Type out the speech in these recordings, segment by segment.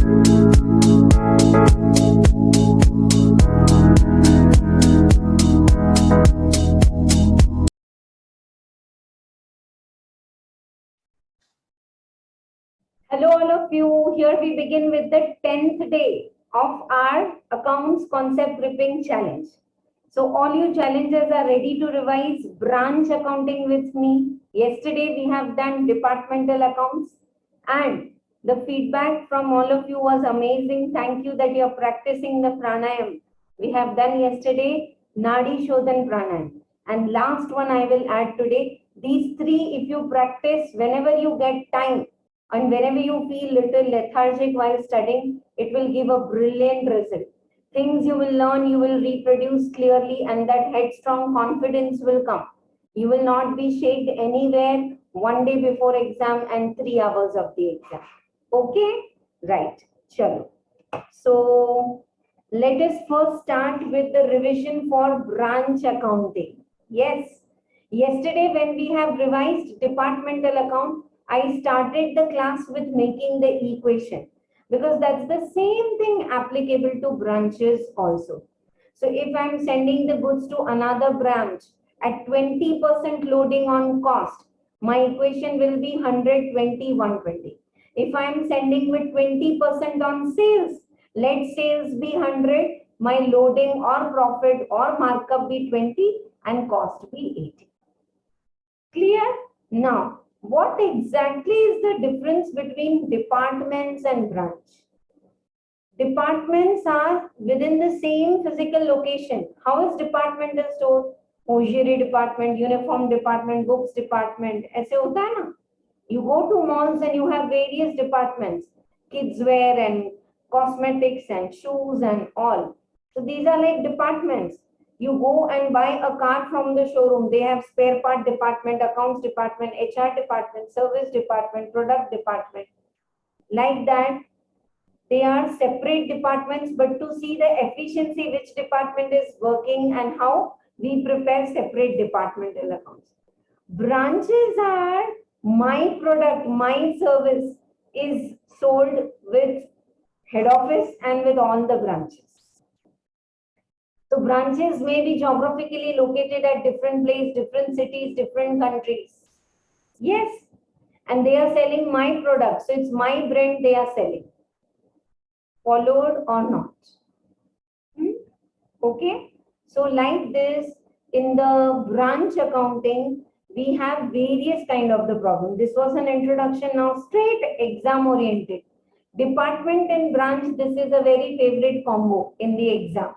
Hello, all of you. Here we begin with the 10th day of our accounts concept gripping challenge. So all you challengers are ready to revise branch accounting with me. Yesterday we have done departmental accounts and the feedback from all of you was amazing. Thank you that you are practicing the pranayama. We have done yesterday Nadi Shodhan pranayama. And last one I will add today. These three, if you practice whenever you get time, and whenever you feel little lethargic while studying, it will give a brilliant result. Things you will learn, you will reproduce clearly, and that headstrong confidence will come. You will not be shaken anywhere one day before exam and 3 hours of the exam. Okay? Right. Chalo. So, let us first start with the revision for branch accounting. Yes. Yesterday, when we have revised departmental account, I started the class with making the equation because that's the same thing applicable to branches also. So if I'm sending the goods to another branch at 20% loading on cost, my equation will be 120, 120. If I'm sending with 20% on sales, let sales be 100, my loading or profit or markup be 20 and cost be 80. Clear? Now, what exactly is the difference between departments and branch? Departments are within the same physical location. How is departmental store? Hosiery department, uniform department, books department. ऐसे होता है ना? You go to malls and you have various departments, kids wear and cosmetics and shoes and all. So these are like departments. You go and buy a car from the showroom. They have spare part department, accounts department, HR department, service department, product department. Like that, they are separate departments, but to see the efficiency, which department is working and how we prepare separate departmental accounts. Branches are my product, my service is sold with head office and with all the branches. So branches may be geographically located at different places, different cities, different countries. Yes, and they are selling my product. So it's my brand they are selling. Followed or not? Okay. So like this, in the branch accounting, we have various kind of the problem. This was an introduction. Now straight exam oriented. Department and branch, this is a very favorite combo in the exam.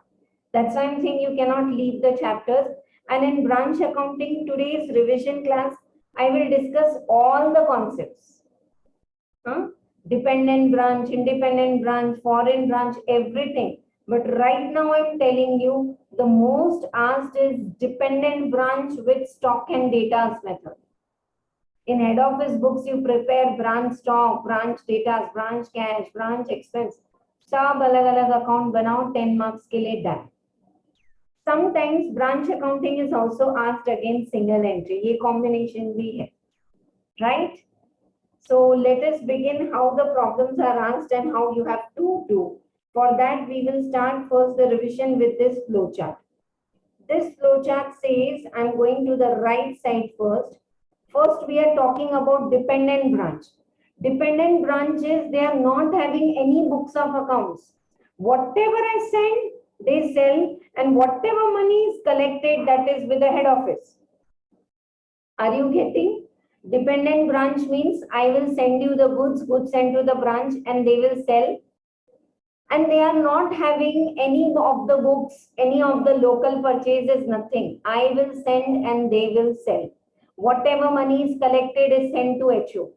That's why I'm saying you cannot leave the chapters. And in branch accounting, today's revision class, I will discuss all the concepts. Dependent branch, independent branch, foreign branch, everything. But right now I'm telling you, the most asked is dependent branch with stock and data method. In head office books, you prepare branch stock, branch data, branch cash, branch expense. सब अलग-अलग account बनाओ 10 marks के लिए done. Sometimes branch accounting is also asked against single entry. ये combination भी है, right? So let us begin how the problems are asked and how you have to do. For that, we will start first the revision with this flowchart. This flowchart says, I'm going to the right side first. First, we are talking about dependent branch. Dependent branches, they are not having any books of accounts. Whatever I send, they sell, and whatever money is collected, that is with the head office. Are you getting? Dependent branch means I will send you the goods sent to the branch and they will sell. And they are not having any of the books, any of the local purchases, nothing. I will send and they will sell. Whatever money is collected is sent to HO.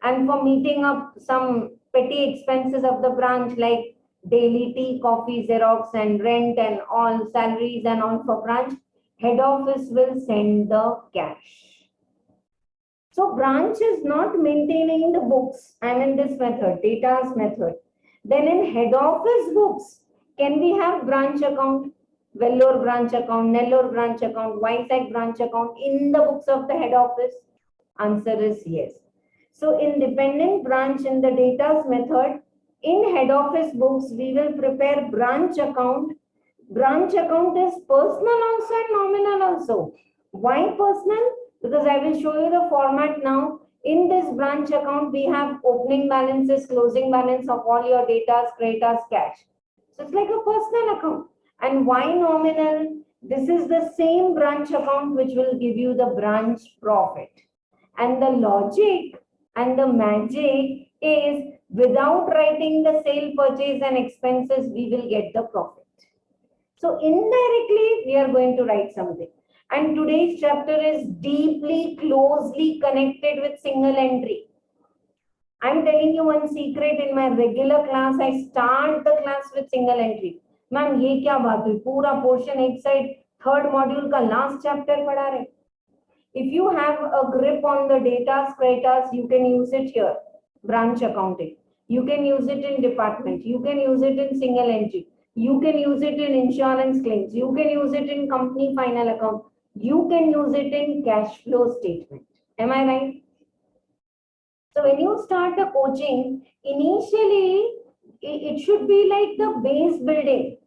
And for meeting up some petty expenses of the branch like daily tea, coffee, Xerox and rent and all salaries and all for branch, head office will send the cash. So branch is not maintaining the books. I mean this method, data's method. Then in head office books, can we have branch account, Vellore branch account, Nellore branch account, Vizag branch account in the books of the head office? Answer is yes. So in dependent branch in the data's method, In head office books, we will prepare branch account. Branch account is personal also and nominal also. Why personal? Because I will show you the format now. In this branch account, we have opening balances, closing balance of all your data, creditors, cash. So it's like a personal account. And why nominal? This is the same branch account which will give you the branch profit. And the logic and the magic is without writing the sale, purchase and expenses, we will get the profit. So indirectly, we are going to write something. And today's chapter is deeply, closely connected with single entry. I'm telling you one secret. In my regular class, I start the class with single entry. Ma'am, ये क्या बात हुई? पूरा portion एक side, third module का last chapter पढ़ा रहे. If you have a grip on the data, creditors, you can use it here. Branch accounting. You can use it in department. You can use it in single entry. You can use it in insurance claims. You can use it in company final account. You can use it in cash flow statement. Am I right? So when you start a coaching, initially it should be like the base building,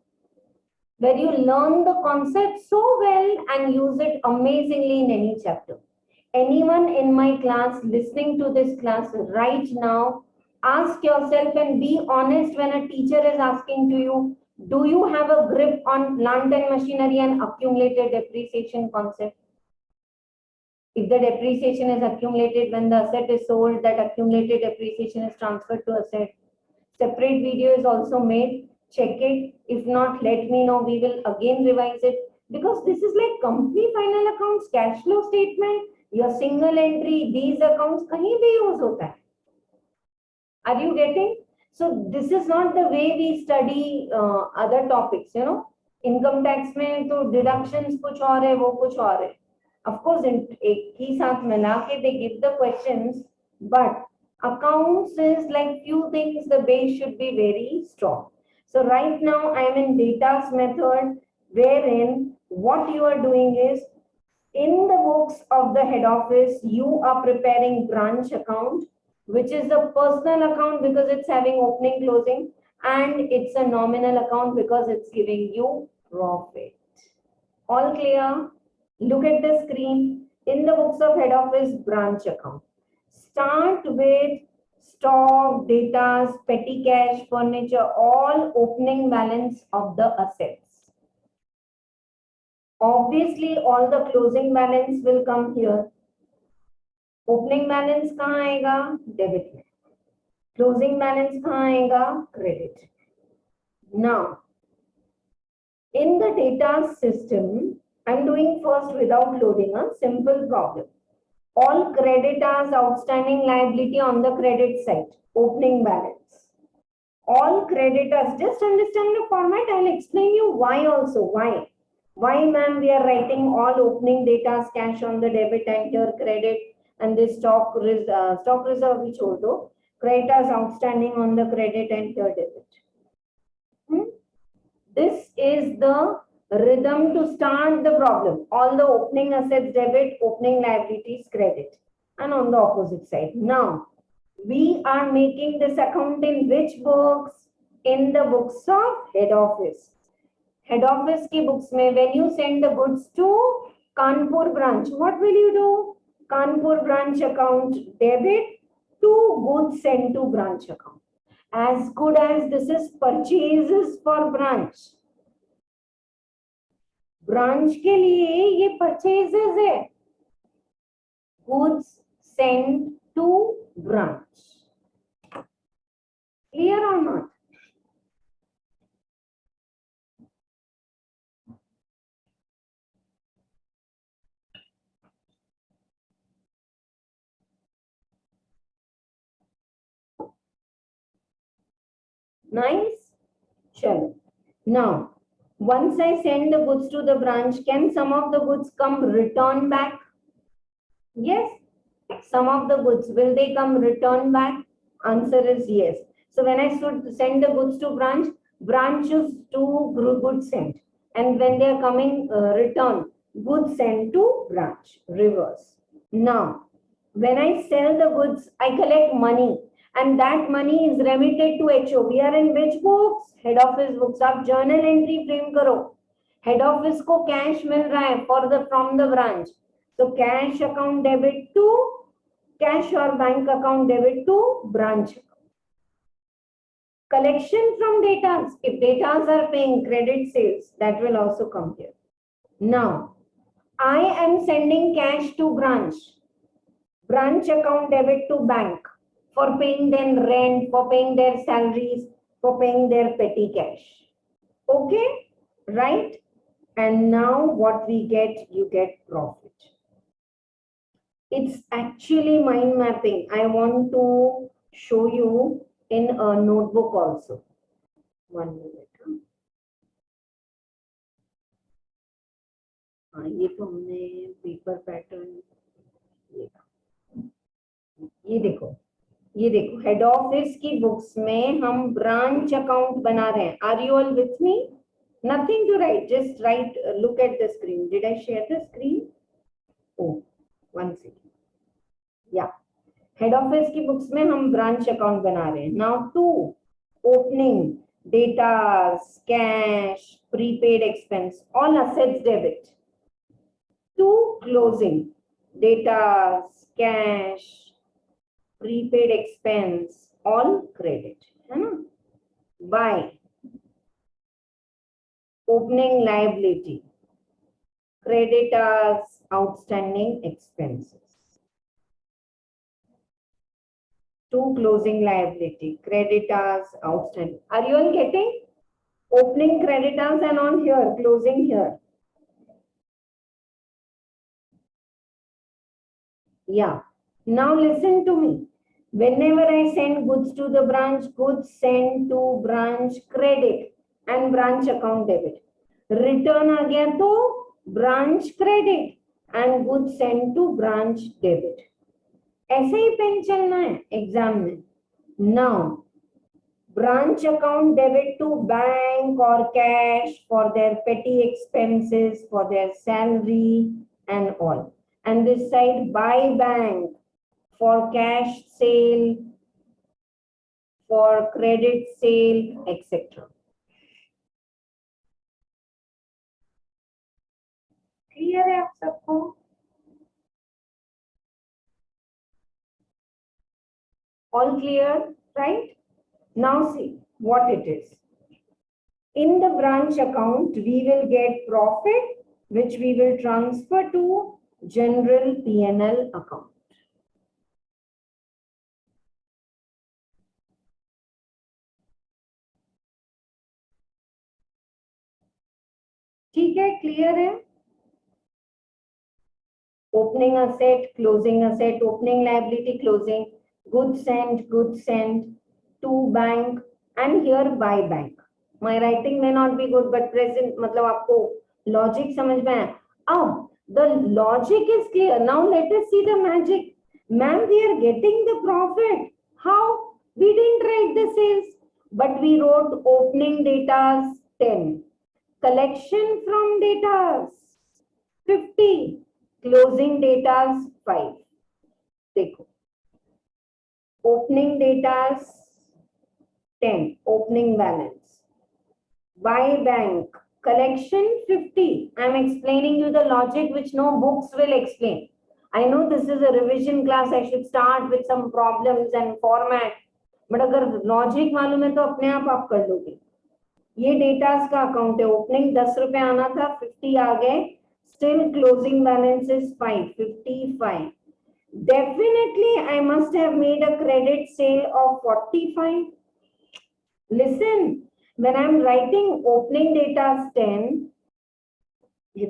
where you learn the concept so well and use it amazingly in any chapter. Anyone in my class listening to this class right now, ask yourself and be honest when a teacher is asking to you, do you have a grip on plant and machinery and accumulated depreciation concept? If the depreciation is accumulated when the asset is sold, that accumulated depreciation is transferred to asset. Separate video is also made. Check it. If not, let me know. We will again revise it. Because this is like company final accounts, cash flow statement, your single entry, these accounts, kahin bhi use hota hai. Are you getting? So this is not the way we study other topics, you know. Income tax में तो deductions कुछ और है, वो कुछ और है. Of course, एक ही साथ मिला के they give the questions, but accounts is like few things, the base should be very strong. So right now I am in data's method, wherein what you are doing is, in the books of the head office, you are preparing branch account, which is a personal account because it's having opening, closing, and it's a nominal account because it's giving you profit. All clear? Look at the screen. In the books of head office, branch account. Start with stock, data, petty cash, furniture, all opening balance of the assets. Obviously, all the closing balance will come here. Opening balance कहाँ आएगा? Debit में. Closing balance कहाँ आएगा? Credit. Now, in the data system, I'm doing first without loading a simple problem. All creditors, outstanding liability on the credit side, opening balance. All creditors, just understand the format. I'll explain you why also. Why? Why, ma'am, we are writing all opening data, cash on the debit, enter credit, and this stock reserve which also creditors outstanding on the credit, enter debit. This is the rhythm to start the problem. All the opening assets debit, opening liabilities credit, and on the opposite side. Now, we are making this account in which books? In the books of head office. Head office ki books mein, when you send the goods to Kanpur branch, what will you do? Kanpur branch account debit to goods sent to branch account. As good as this is purchases for branch. Branch के लिए ये purchases है, goods sent to branch. Clear or not? Nice. Chalo. Now, once I send the goods to the branch, can some of the goods come return back? Yes. Some of the goods, will they come return back? Answer is yes. So when I send the goods to branch, branches to goods sent. And when they are coming return, goods sent to branch, reverse. Now, when I sell the goods, I collect money. and that money is remitted to HO. We are in which books? Head office books. आप journal entry frame करो. Head office को cash मिल रहा है from the branch. So cash account debit to cash or bank account debit to branch. Collection from datas. If datas are paying credit sales, that will also come here. Now, I am sending cash to branch. Branch account debit to bank for paying their rent, for paying their salaries, for paying their petty cash. Okay, right? And now what we get, you get profit. It's actually mind mapping. I want to show you in a notebook also. 1 minute. ये तो हमने paper pattern ये देखो head office की books में हम branch account बना रहे हैं. Are you all with me? Nothing to write, just write. Look at the screen. Did I share the screen? Oh 1 second. या हेड ऑफिस की बुक्स में हम ब्रांच अकाउंट बना रहे हैं. Now to opening data, cash, prepaid expense, all assets debit. To closing data, cash, prepaid expense, all credit, है ना? By opening liability, creditors, outstanding expenses. To closing liability, creditors, outstanding. Are you all getting? Opening creditors and on here, closing here. Yeah. Now listen to me. Whenever I send goods to the branch, goods sent to branch credit and branch account debit. Return आ गया तो branch credit and goods sent to branch debit. ऐसे ही pen चलना है exam में. Now branch account debit to bank or cash for their petty expenses, for their salary and all. And this side by bank for cash sale, for credit sale, etc. Clear है आप सबको? All clear, right? Now see what it is. In the branch account, we will get profit, which we will transfer to general P&L account. ठीक है, clear है? Opening asset, closing asset, opening liability, closing, goods sent to bank, and here by bank. My writing may not be good, but present मतलब आपको logic समझ में आया. अब the logic is clear. Now let us see the magic. Ma'am, we are getting the profit. How? We didn't write the sales, but we wrote opening data 10. Collection from data 50, closing data 5. देखो, opening data 10, opening balance. By bank, collection 50. I am explaining you the logic which no books will explain. I know this is a revision class. I should start with some problems and format. But अगर logic मालूम है तो अपने आप कर लोगे. ये datas का अकाउंट है. ओपनिंग 10 रुपए आना था, 50 आ गए. Still closing balance is 55. Definitely I must have made a credit sale of 45. Listen, when I am writing opening datas 10,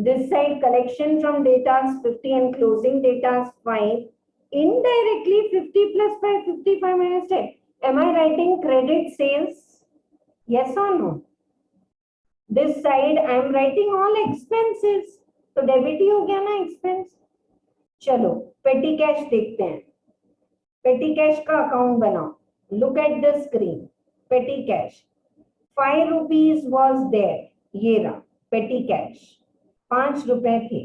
this side collection from datas 50 and closing datas 5, indirectly 50 plus 5, 55 minus 10. Am I writing credit sales? Yes or no? This side I am writing all expenses. तो debit ही हो गया ना expense. चलो पेटी cash देखते हैं. पेटी cash का अकाउंट बनाओ. Look at the screen. पेटी कैश 5 rupees was there. ये रहा पेटी कैश. 5 रुपए थे.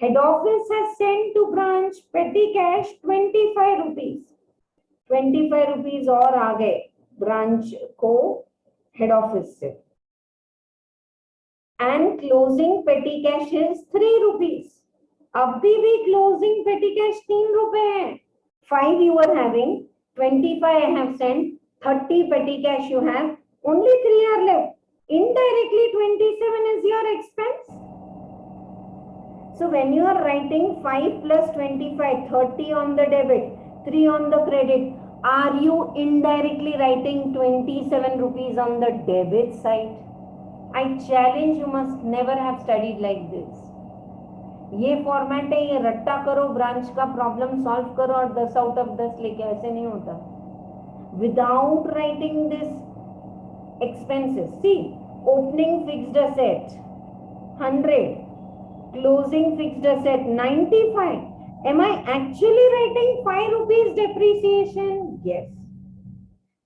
Head office has sent to branch petty cash 25 rupees. 25 rupees और आ गए ब्रांच को हेड ऑफिस से. एंड क्लोजिंग पेटी कैश इज 3 रुपीज. अभी भी क्लोजिंग पेटी कैश 3 रुपए है. 5 you are having, 25 I have sent, 30 petty cash you have, only 3 are left. Indirectly 27 is your expense. So when you are writing 5 plus 25, 30 on the debit, 3 on the credit, are you indirectly writing 27 rupees on the debit side? I challenge you must never have studied like this. ये format है, ये रट्टा करो, branch का problem solve करो और 10 out of 10 लेके. ऐसे नहीं होता. Without writing this expenses, see, opening fixed asset 100, closing fixed asset 95. Am I actually writing 5 rupees depreciation? Yes.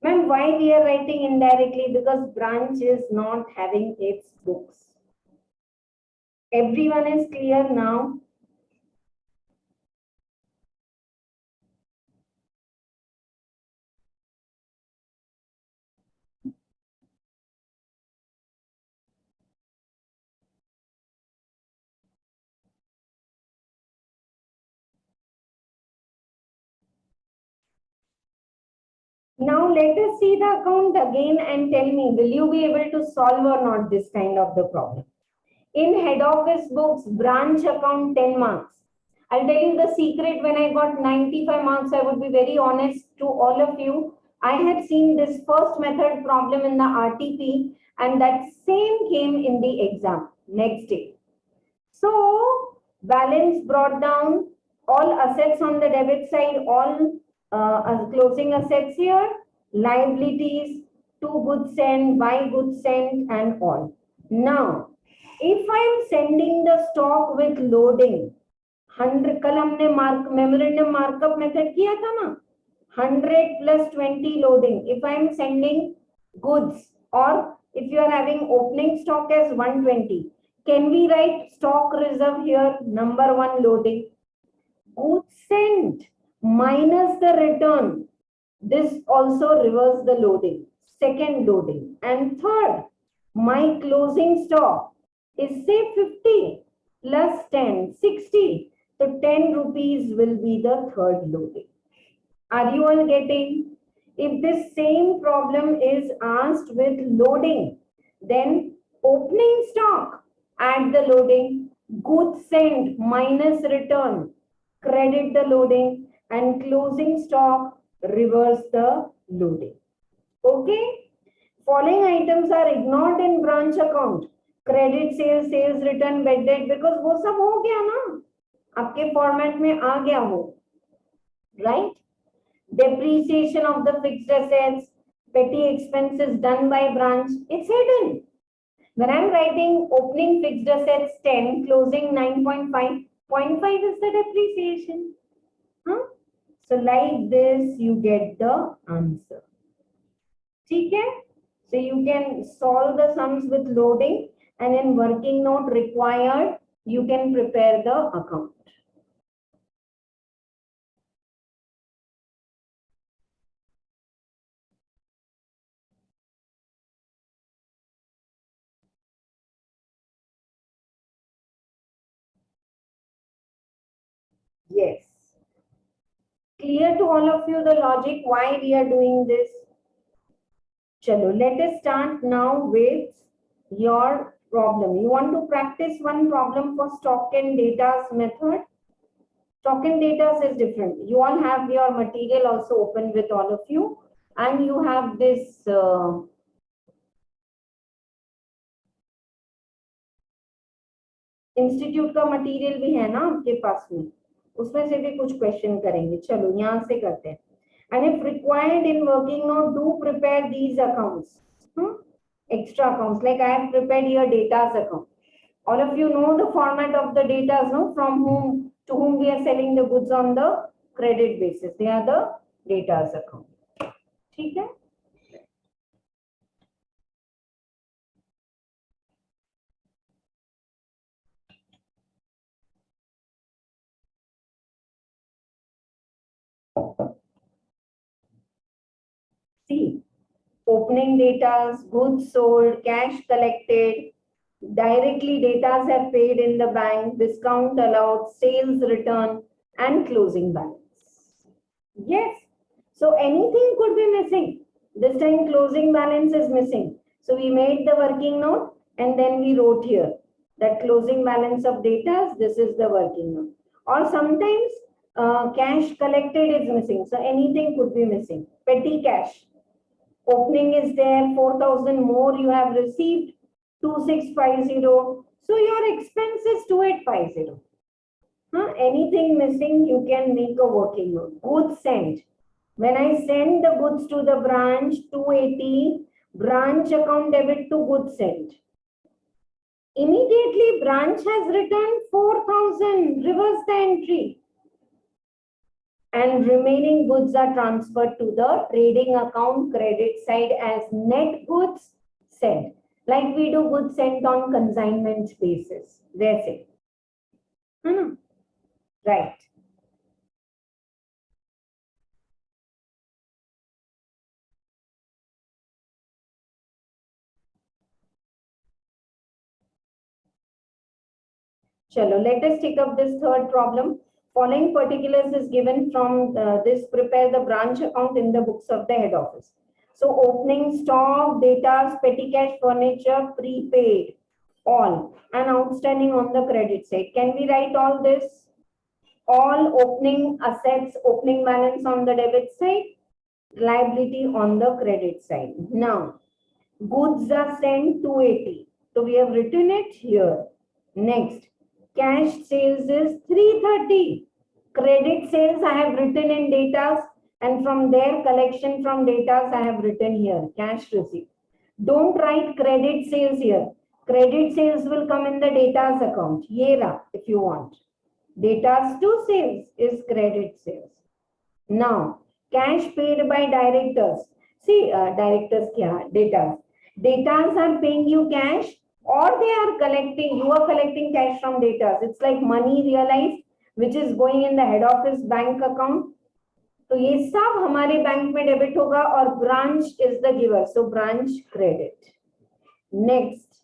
Ma'am, why we are writing indirectly? Because branch is not having its books. Everyone is clear now? Now let us see the account again and tell me, will you be able to solve or not this kind of the problem? In head office books, branch account 10 marks. I'll tell you the secret. When I got 95 marks, I would be very honest to all of you. I had seen this first method problem in the RTP and that same came in the exam next day. So balance brought down, all assets on the debit side, all closing assets here, liabilities, to goods sent, buy goods sent and all. Now, if I am sending the stock with loading, 100, कल हमने memorandum markup method किया था ना, 100 plus 20 loading. If I am sending goods or if you are having opening stock as 120, can we write stock reserve here, number 1 loading? Goods sent minus the return. This also reverse the loading, second loading. And third, my closing stock is say 50 plus 10, 60. So 10 rupees will be the third loading. Are you all getting? If this same problem is asked with loading, then opening stock, add the loading, goods sent minus return, credit the loading, and closing stock, reverse the loading. Okay? Following items are ignored in branch account. Credit sales, sales return, bad debt, because वो सब हो गया ना, आपके format में आ गया वो, right? Depreciation of the fixed assets, petty expenses done by branch, it's hidden. When I'm writing opening fixed assets 10, closing 9.5, 0.5 is the depreciation. Huh? So like this, you get the answer. Okay? So you can solve the sums with loading and in working note required, you can prepare the account. Yes. Clear to all of you the logic why we are doing this? Chalo, let us start now with your problem. You want to practice one problem for stock and data's method? Stock and data's is different. You all have your material also open with all of you, and you have this institute का material भी है ना आपके पास में, उसमें से भी कुछ क्वेश्चन करेंगे. चलो यहाँ से करते हैं. And if required in working note, do prepare these accounts. Extra accounts, like I have prepared here data's account. All of you know the format of the data's, no? From whom to whom we are selling the goods on the credit basis. They are the data's account. ठीक है? See, opening data, goods sold, cash collected, directly data are paid in the bank, discount allowed, sales return, and closing balance. Yes. So anything could be missing. This time closing balance is missing. So we made the working note and then we wrote here that closing balance of data, this is the working note. Or sometimes cash collected is missing. So anything could be missing. Petty cash. Opening is there, 4,000 more you have received, 2650. So your expense is 2850. Anything missing, you can make a working note. Goods sent. When I send the goods to the branch, 280, branch account debit to goods sent. Immediately, branch has returned 4,000, reverse the entry. And remaining goods are transferred to the trading account credit side as net goods sent. Like we do goods sent on consignment basis. That's it. Right. Chalo, let us take up this third problem. Following particulars is given from this. Prepare the branch account in the books of the head office. So opening stock, data, petty cash, furniture, prepaid, all, and outstanding on the credit side. Can we write all this? All opening assets, opening balance on the debit side, liability on the credit side. Now, goods are sent 280. So we have written it here. Next, cash sales is 330. Credit sales I have written in data, and from there collection from data I have written here, cash receipt. Don't write credit sales here. Credit sales will come in the data's account. Yera, if you want. Data's to sales is credit sales. Now, cash paid by directors. See, directors kya? Data. Datas are paying you cash, or they are collecting, you are collecting cash from datas. It's like money realized, which is going in the head office bank account. तो ये सब हमारे bank में debit होगा और branch is the giver. So branch credit. Next,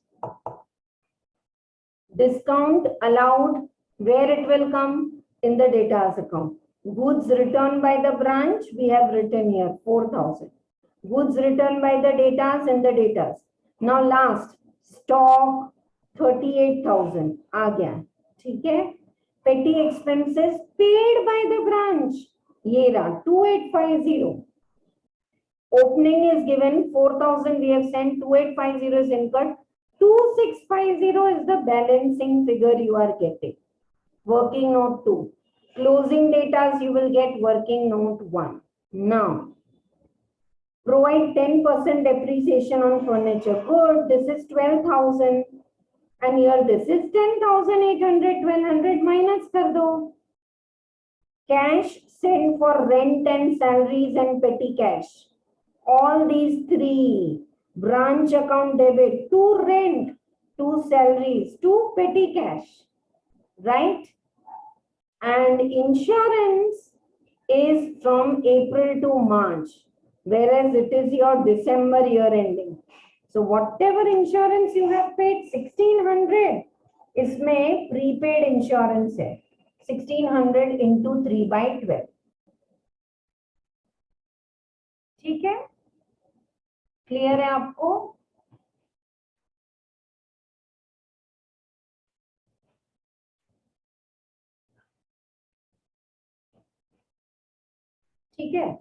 discount allowed, where it will come in the data's account. Goods returned by the branch, we have written here 4,000. Goods returned by the datas in the datas. Now last, stock 38,000 आ गया, ठीक है? Petty expenses paid by the branch, ये रहा 2850. Opening is given 4,000 we have sent, 2850 is incurred, 2650 is the balancing figure you are getting. Working note 2. Closing datas you will get working note 1. Now, provide 10% depreciation on furniture. Good, this is 12,000 and here this is 10,800, 1,200 minus kar do. Cash sent for rent and salaries and petty cash. All these three, branch account debit to rent, to salaries, to petty cash, right? And insurance is from April to March, whereas it is your December year ending. So whatever insurance you have paid, 1,600, इसमें prepaid insurance है. 1,600 into 3 by 12. ठीक है? Clear है आपको? ठीक है?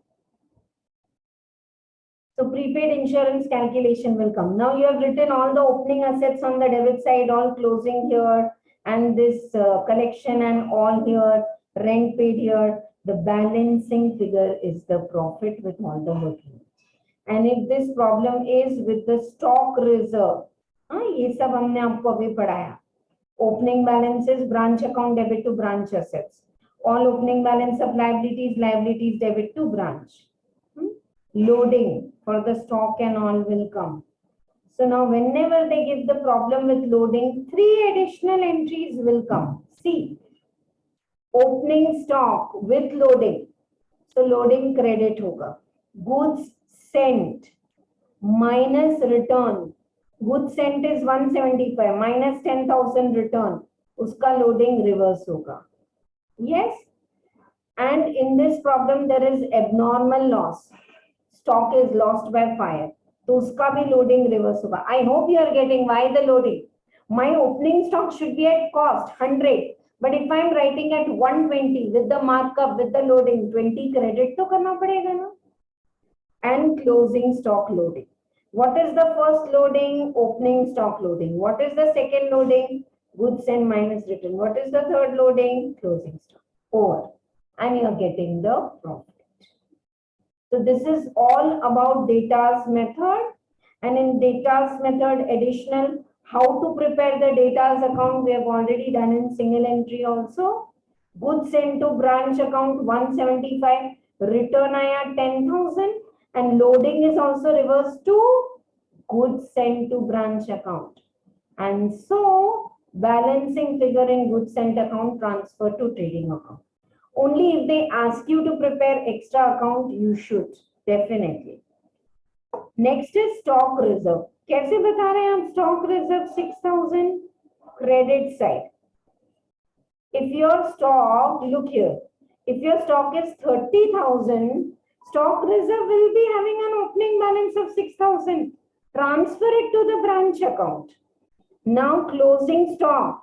So prepaid insurance calculation will come. Now you have written all the opening assets on the debit side, all closing here, and this collection and all here, rent paid here. The balancing figure is the profit with all the working. And if this problem is with the stock reserve, ये सब हमने आपको अभी पढ़ाया. Opening balances, branch account debit to branch assets. All opening balance of liabilities, liabilities debit to branch. Loading for the stock and all will come. So now whenever they give the problem with loading, 3 additional entries will come. See, opening stock with loading. So loading credit hoga. Goods sent minus return. Goods sent is 175 minus 10,000 return. Uska loading reverse hoga. Yes. And in this problem, there is abnormal loss. Stock is lost by fire. So uska bhi loading reverse hoga. I hope you are getting why the loading. My opening stock should be at cost 100. But if I am writing at 120 with the markup, with the loading, 20 credit to karna padega na. And closing stock loading. What is the first loading? Opening stock loading. What is the second loading? Goods and minus return. What is the third loading? Closing stock. Over. And you are getting the profit. So this is all about data's method. And in data's method, additional, how to prepare the data's account, we have already done in single entry also. Goods sent to branch account 175, return aaya 10,000, and loading is also reversed to goods sent to branch account. And so balancing figure in goods sent account transfer to trading account. Only if they ask you to prepare extra account, you should definitely. Next is stock reserve. कैसे बता रहे हैं हम stock reserve 6,000 credit side. If your stock, look here, if your stock is 30,000, stock reserve will be having an opening balance of 6,000. Transfer it to the branch account. Now closing stock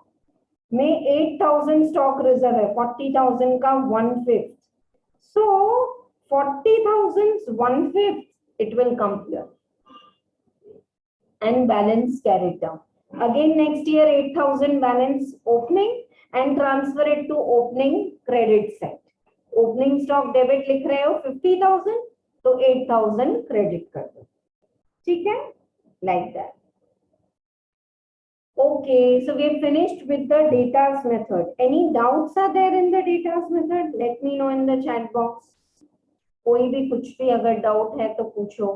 में 8,000 stock reserve है, 40,000 का 1/5. So 40,000's 1/5 it will come here. And balance carried down. Again next year 8,000 balance opening and transfer it to opening credit side. Opening stock debit लिख रहे हो 50,000 तो 8,000 credit कर दो. ठीक है? Like that. Okay, so we have finished with the data's method. Any doubts are there in the data's method? Let me know in the chat box. कोई भी कुछ भी अगर doubt है तो पूछो.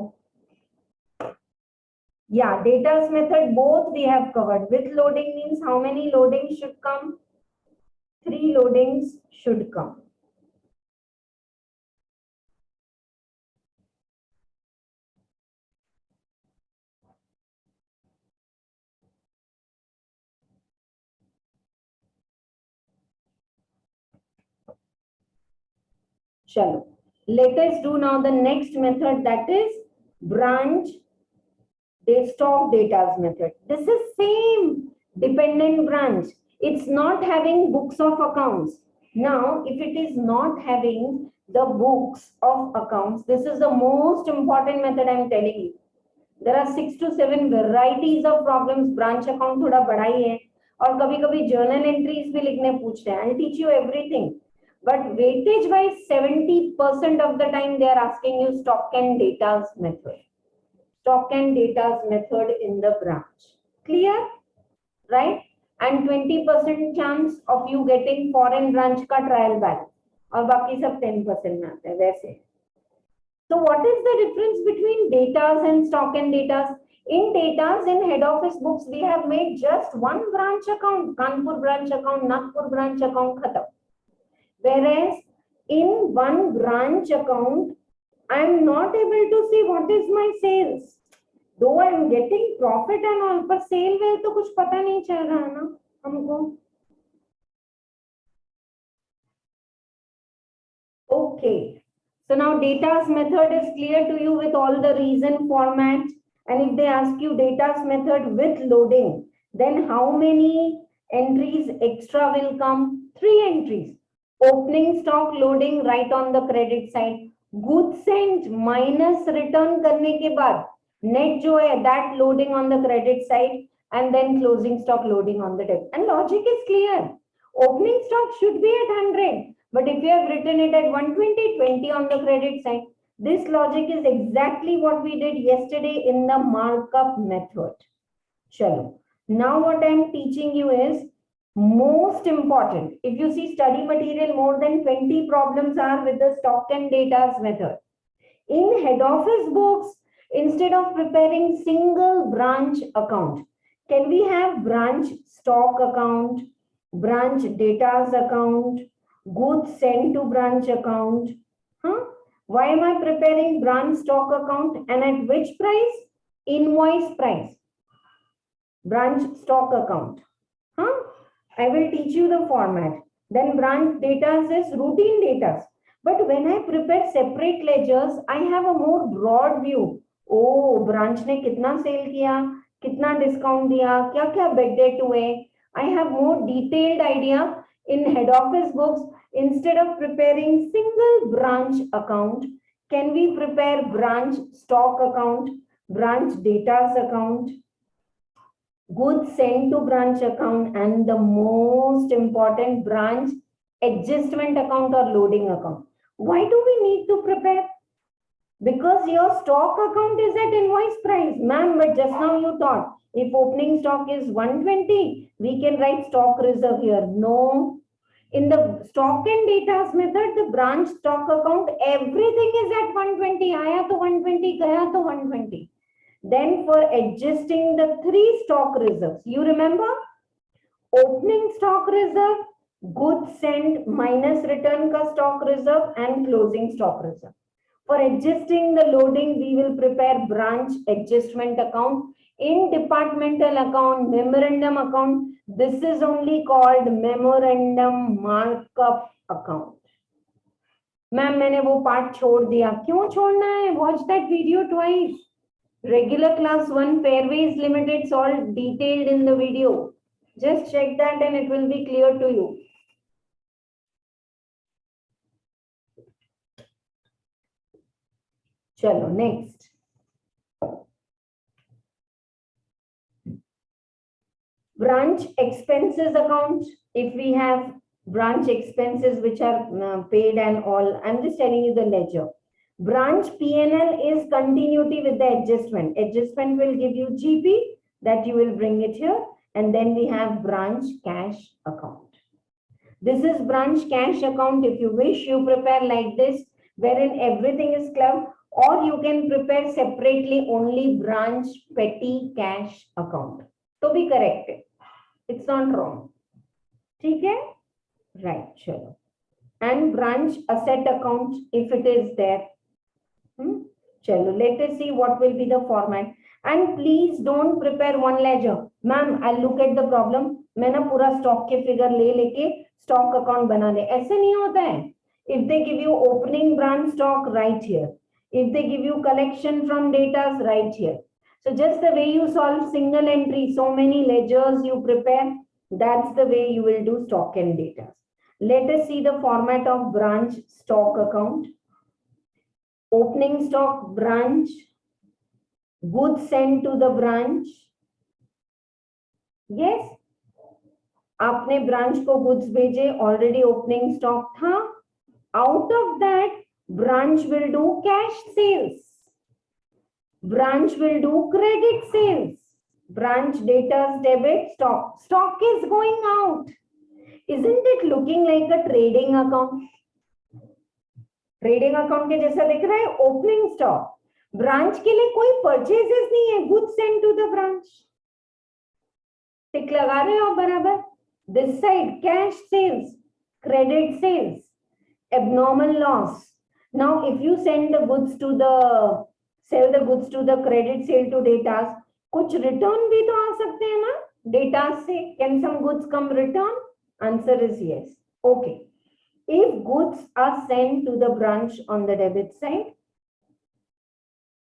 Yeah, data's method both we have covered. With loading means how many loadings should come? 3 loadings should come. Chalo. Let us do now the next method, that is branch stock data's method. This is same dependent branch. It's not having books of accounts. Now, if it is not having the books of accounts, this is the most important method I am telling you. There are 6 to 7 varieties of problems. Branch account थोड़ा बड़ा ही है और कभी-कभी journal entries भी लिखने पूछते हैं. I'll teach you everything. But weightage wise 70% of the time they are asking you stock and data's method. Stock and data's method in the branch. Clear? Right? And 20% chance of you getting foreign branch का trial balance. और बाकी सब 10% में आता है वैसे. So what is the difference between datas and stock and datas? In datas, in head office books, we have made just one branch account, Kanpur branch account, Nagpur branch account, khatam. Whereas in one branch account, I am not able to see what is my sales. Though I am getting profit and all, पर sale well तो कुछ पता नहीं चल रहा है ना हमको. Okay. So now data's method is clear to you with all the reason format. And if they ask you data's method with loading, then how many entries extra will come? 3 entries. Opening stock loading right on the credit side. Goods sent minus return करने के बाद net जो है that loading on the credit side and then closing stock loading on the debit. And logic is clear. Opening stock should be at 100. But if you have written it at 120, 20 on the credit side, this logic is exactly what we did yesterday in the markup method. Chalo. Now what I am teaching you is most important. If you see study material, more than 20 problems are with the stock and data's method. In head office books, instead of preparing single branch account, can we have branch stock account, branch data's account, goods sent to branch account, Why am I preparing branch stock account and at which price? Invoice price. Branch stock account. Huh? I will teach you the format. Then branch data is routine data. But when I prepare separate ledgers, I have a more broad view. Oh, branch ने कितना cell किया, कितना discount दिया, क्या क्या bed date हुए. I have more detailed idea in head office books. Instead of preparing single branch account, can we prepare branch stock account, branch data account, goods sent to branch account, and the most important branch adjustment account or loading account? Why do we need to prepare? Because your stock account is at invoice price. Ma'am, but just now you thought if opening stock is 120, we can write stock reserve here. No. In the stock and data method, the branch stock account, everything is at 120. Aaya to 120, gaya to 120. Then for adjusting the three stock reserves, you remember? Opening stock reserve, goods sent minus return ka stock reserve, and closing stock reserve. For adjusting the loading, we will prepare branch adjustment account. In departmental account, memorandum account, this is only called memorandum markup account. Ma'am, मैंने वो part छोड़ दिया. क्यों छोड़ना है? Watch that video twice. Regular class 1 Fairways Limited is all detailed in the video. Just check that and it will be clear to you. Chalo, next. Branch expenses account. If we have branch expenses which are paid and all, I'm just telling you the ledger. Branch P&L is continuity with the adjustment. Adjustment will give you GP, that you will bring it here. And then we have branch cash account. This is branch cash account. If you wish, you prepare like this, wherein everything is clubbed. Or you can prepare separately only branch petty cash account. To be corrected. It's not wrong. Okay? Right, sure. And branch asset account, if it is there. Chalo, let us see what will be the format. And please don't prepare one ledger. Ma'am, I'll look at the problem. मैं ना पूरा stock के figure लेके stock account बना ले. ऐसे नहीं होता है. If they give you opening branch stock, right here. If they give you collection from data, right here. So just the way you solve single entry, so many ledgers you prepare, that's the way you will do stock and data. Let us see the format of branch stock account. Opening stock branch, goods sent to the branch. Yes, आपने branch को goods भेजे, already opening stock था. Out of that, branch will do cash sales. Branch will do credit sales. Branch data debit stock. Stock is going out. Isn't it looking like a trading account? Trading account के जैसा दिख रहा है. Opening stock. Branch के लिए कोई purchases नहीं है. Goods sent to the branch. टिक लगा रहे हो बराबर. This side cash sales, credit sales, abnormal loss. Now if you send the goods to the sell the goods to the credit sale to data, कुछ return भी तो आ सकते हैं ना data से. Can some goods come return? Answer is yes. Okay. If goods are sent to the branch on the debit side,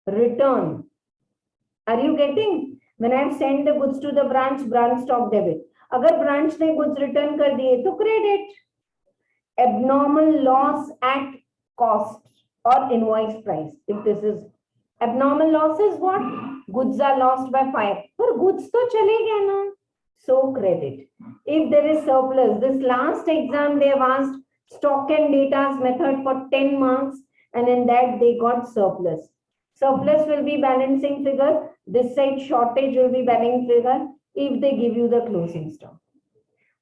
return. Are you getting? When I have sent the goods to the branch, branch stock debit. अगर branch ने goods return कर दिए तो credit. Abnormal loss at cost or invoice price. If this is abnormal loss is what? Goods are lost by fire. पर goods तो चले गए ना. So credit. If there is surplus, this last exam they have asked stock and data method for 10 marks, and in that they got surplus. Surplus will be balancing figure. This side shortage will be balancing figure if they give you the closing stock.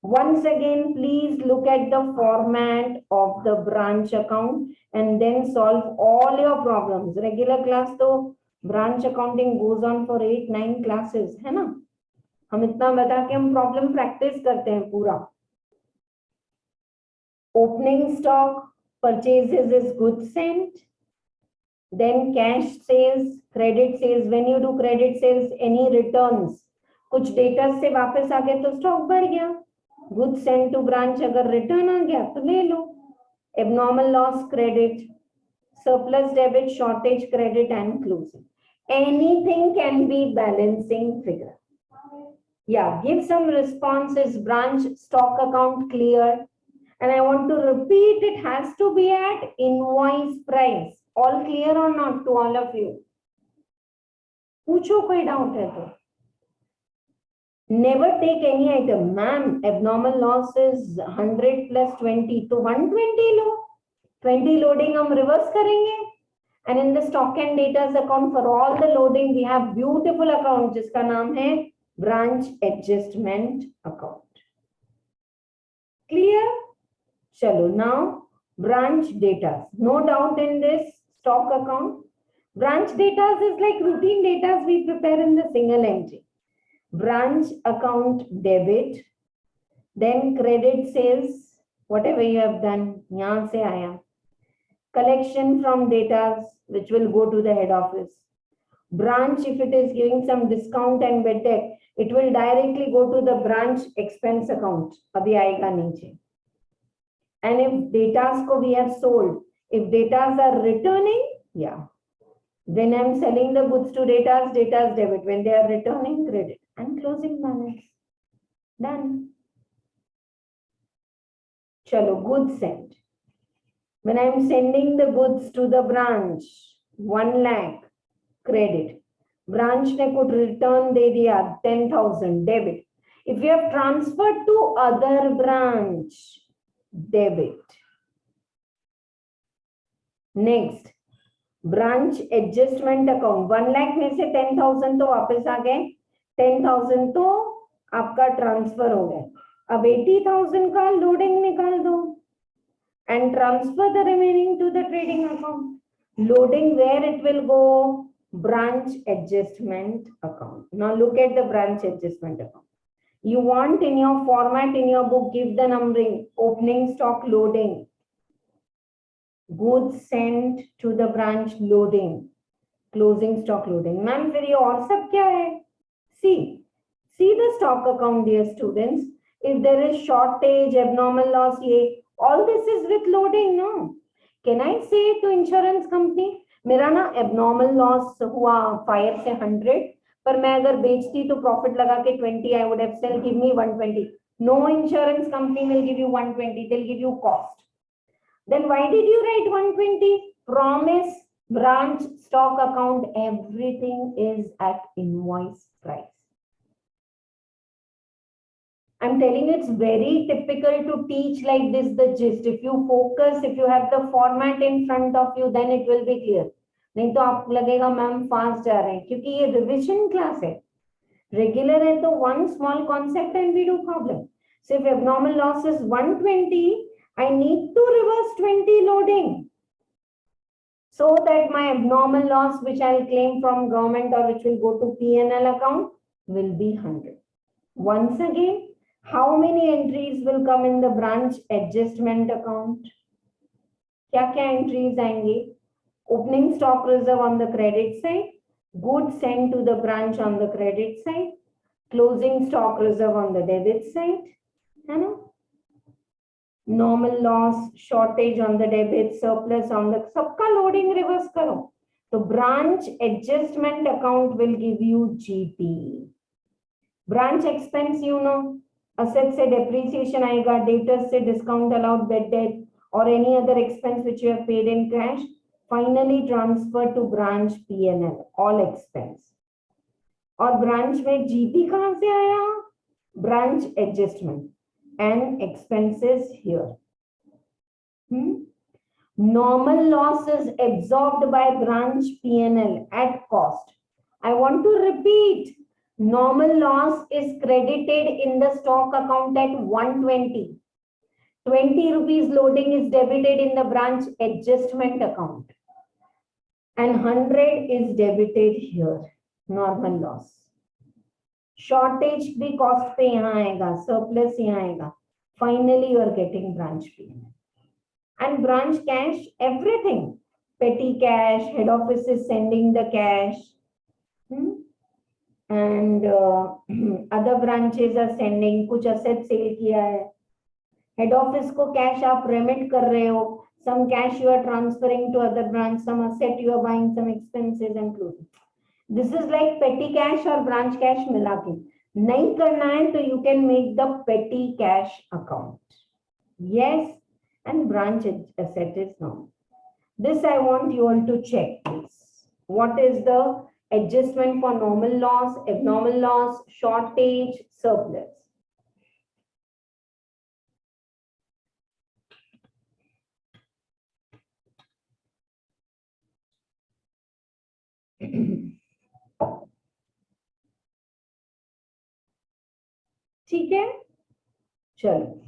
Once again, please look at the format of the branch account and then solve all your problems. Regular class तो branch accounting goes on for 8-9 classes, है ना? हम इतना बता के हम problem practice करते हैं पूरा. Opening stock, purchases is goods sent. Then cash sales, credit sales. When you do credit sales, any returns, कुछ डेटा से वापस आ गए तो स्टॉक बढ़ गया. Goods sent to branch अगर रिटर्न आ गया तो ले लो. Abnormal loss credit, surplus debit, shortage credit and closing. Anything can be balancing figure. Yeah, give some responses. Branch stock account clear. And I want to repeat, it has to be at invoice price. All clear or not to all of you? पूछो कोई doubt है तो. Never take any item. Ma'am, abnormal loss is 100 plus 20. तो 120 लो. 20 loading हम reverse करेंगे. And in the stock and data account for all the loading, we have beautiful account जिसका नाम है branch adjustment account. Clear? Chalo, now branch data. No doubt in this stock account. Branch data is like routine data we prepare in the single entry. Branch account debit, then credit sales, whatever you have done, yahan se aaya. Collection from data which will go to the head office. Branch, if it is giving some discount and bad debt, it will directly go to the branch expense account. Abhi aayega niche. And if data we have sold, if data are returning, yeah. When I'm selling the goods to data debit. When they are returning, credit. And closing balance. Done. Chalo, goods sent. When I'm sending the goods to the branch, 1 lakh, credit. Branch ne could return de diya, 10,000, debit. If you have transferred to other branch, debit. Next, branch adjustment account. 1 lakh में से 10,000 तो वापस आ गए. 10,000 तो आपका transfer हो गया. अब 80,000 का लोडिंग निकाल दो and transfer the remaining to the trading account. Loading where it will go? Branch adjustment account. Now look at the branch adjustment account. You want in your format in your book, give the numbering. Opening stock loading. Goods sent to the branch loading. Closing stock loading. Ma'am, फिर ये और सब क्या है? See the stock account, dear students. If there is shortage, abnormal loss, all this is with loading, no? Can I say to insurance company, मेरा ना abnormal loss हुआ fire से 100, पर मैं अगर बेचती तो profit लगा के 20, I would have sell, give me 120. No insurance company will give you 120, they'll give you cost. Then why did you write 120? Promise, branch, stock account, everything is at invoice price. I'm telling you, it's very typical to teach like this, the gist. If you focus, if you have the format in front of you, then it will be clear. नहीं तो आपको लगेगा ma'am fast जा रहे हैं, क्योंकि ये revision class है. रेगुलर है तो one small concept and we do problem. So if abnormal loss is 120, I need to reverse 20 loading. So that my abnormal loss, which I'll claim from government or which will go to P&L account, will be 100. Once again, how many entries will come in the branch adjustment account? क्या-क्या entries आएंगे? Opening stock reserve on the credit side, goods sent to the branch on the credit side, closing stock reserve on the debit side, है ना? Normal loss, shortage on the debit, surplus on the, सबका loading reverse करो. तो branch adjustment account will give you GP. Branch expense, you know, asset से depreciation आएगा, debtors से discount allowed, bad debt, or any other expense which you have paid in cash, finally transfer to branch P&L, all expense. और branch में GP कहाँ से आया? Branch adjustment and expenses here. Normal loss is absorbed by branch P&L at cost. I want to repeat. Normal loss is credited in the stock account at 120. 20 rupees loading is debited in the branch adjustment account. And 100 is debited here. Normal loss. Shortage भी cost पे यहाँ आएगा. Surplus यहाँ आएगा. Finally, you are getting branch P&L. And branch cash, everything. petty cash, head office is sending the cash. And other branches are sending, कुछ asset sale किया है, head office को cash आप remit कर रहे हो, some cash you are transferring to other branch, some asset you are buying, some expenses and closing. This is like petty cash or branch cash मिला के नहीं करना है तो you can make the petty cash account. Yes, and branch asset is normal. This I want you all to check, please. What is the adjustment for normal loss, abnormal loss, shortage, surplus? ठीक है, चलो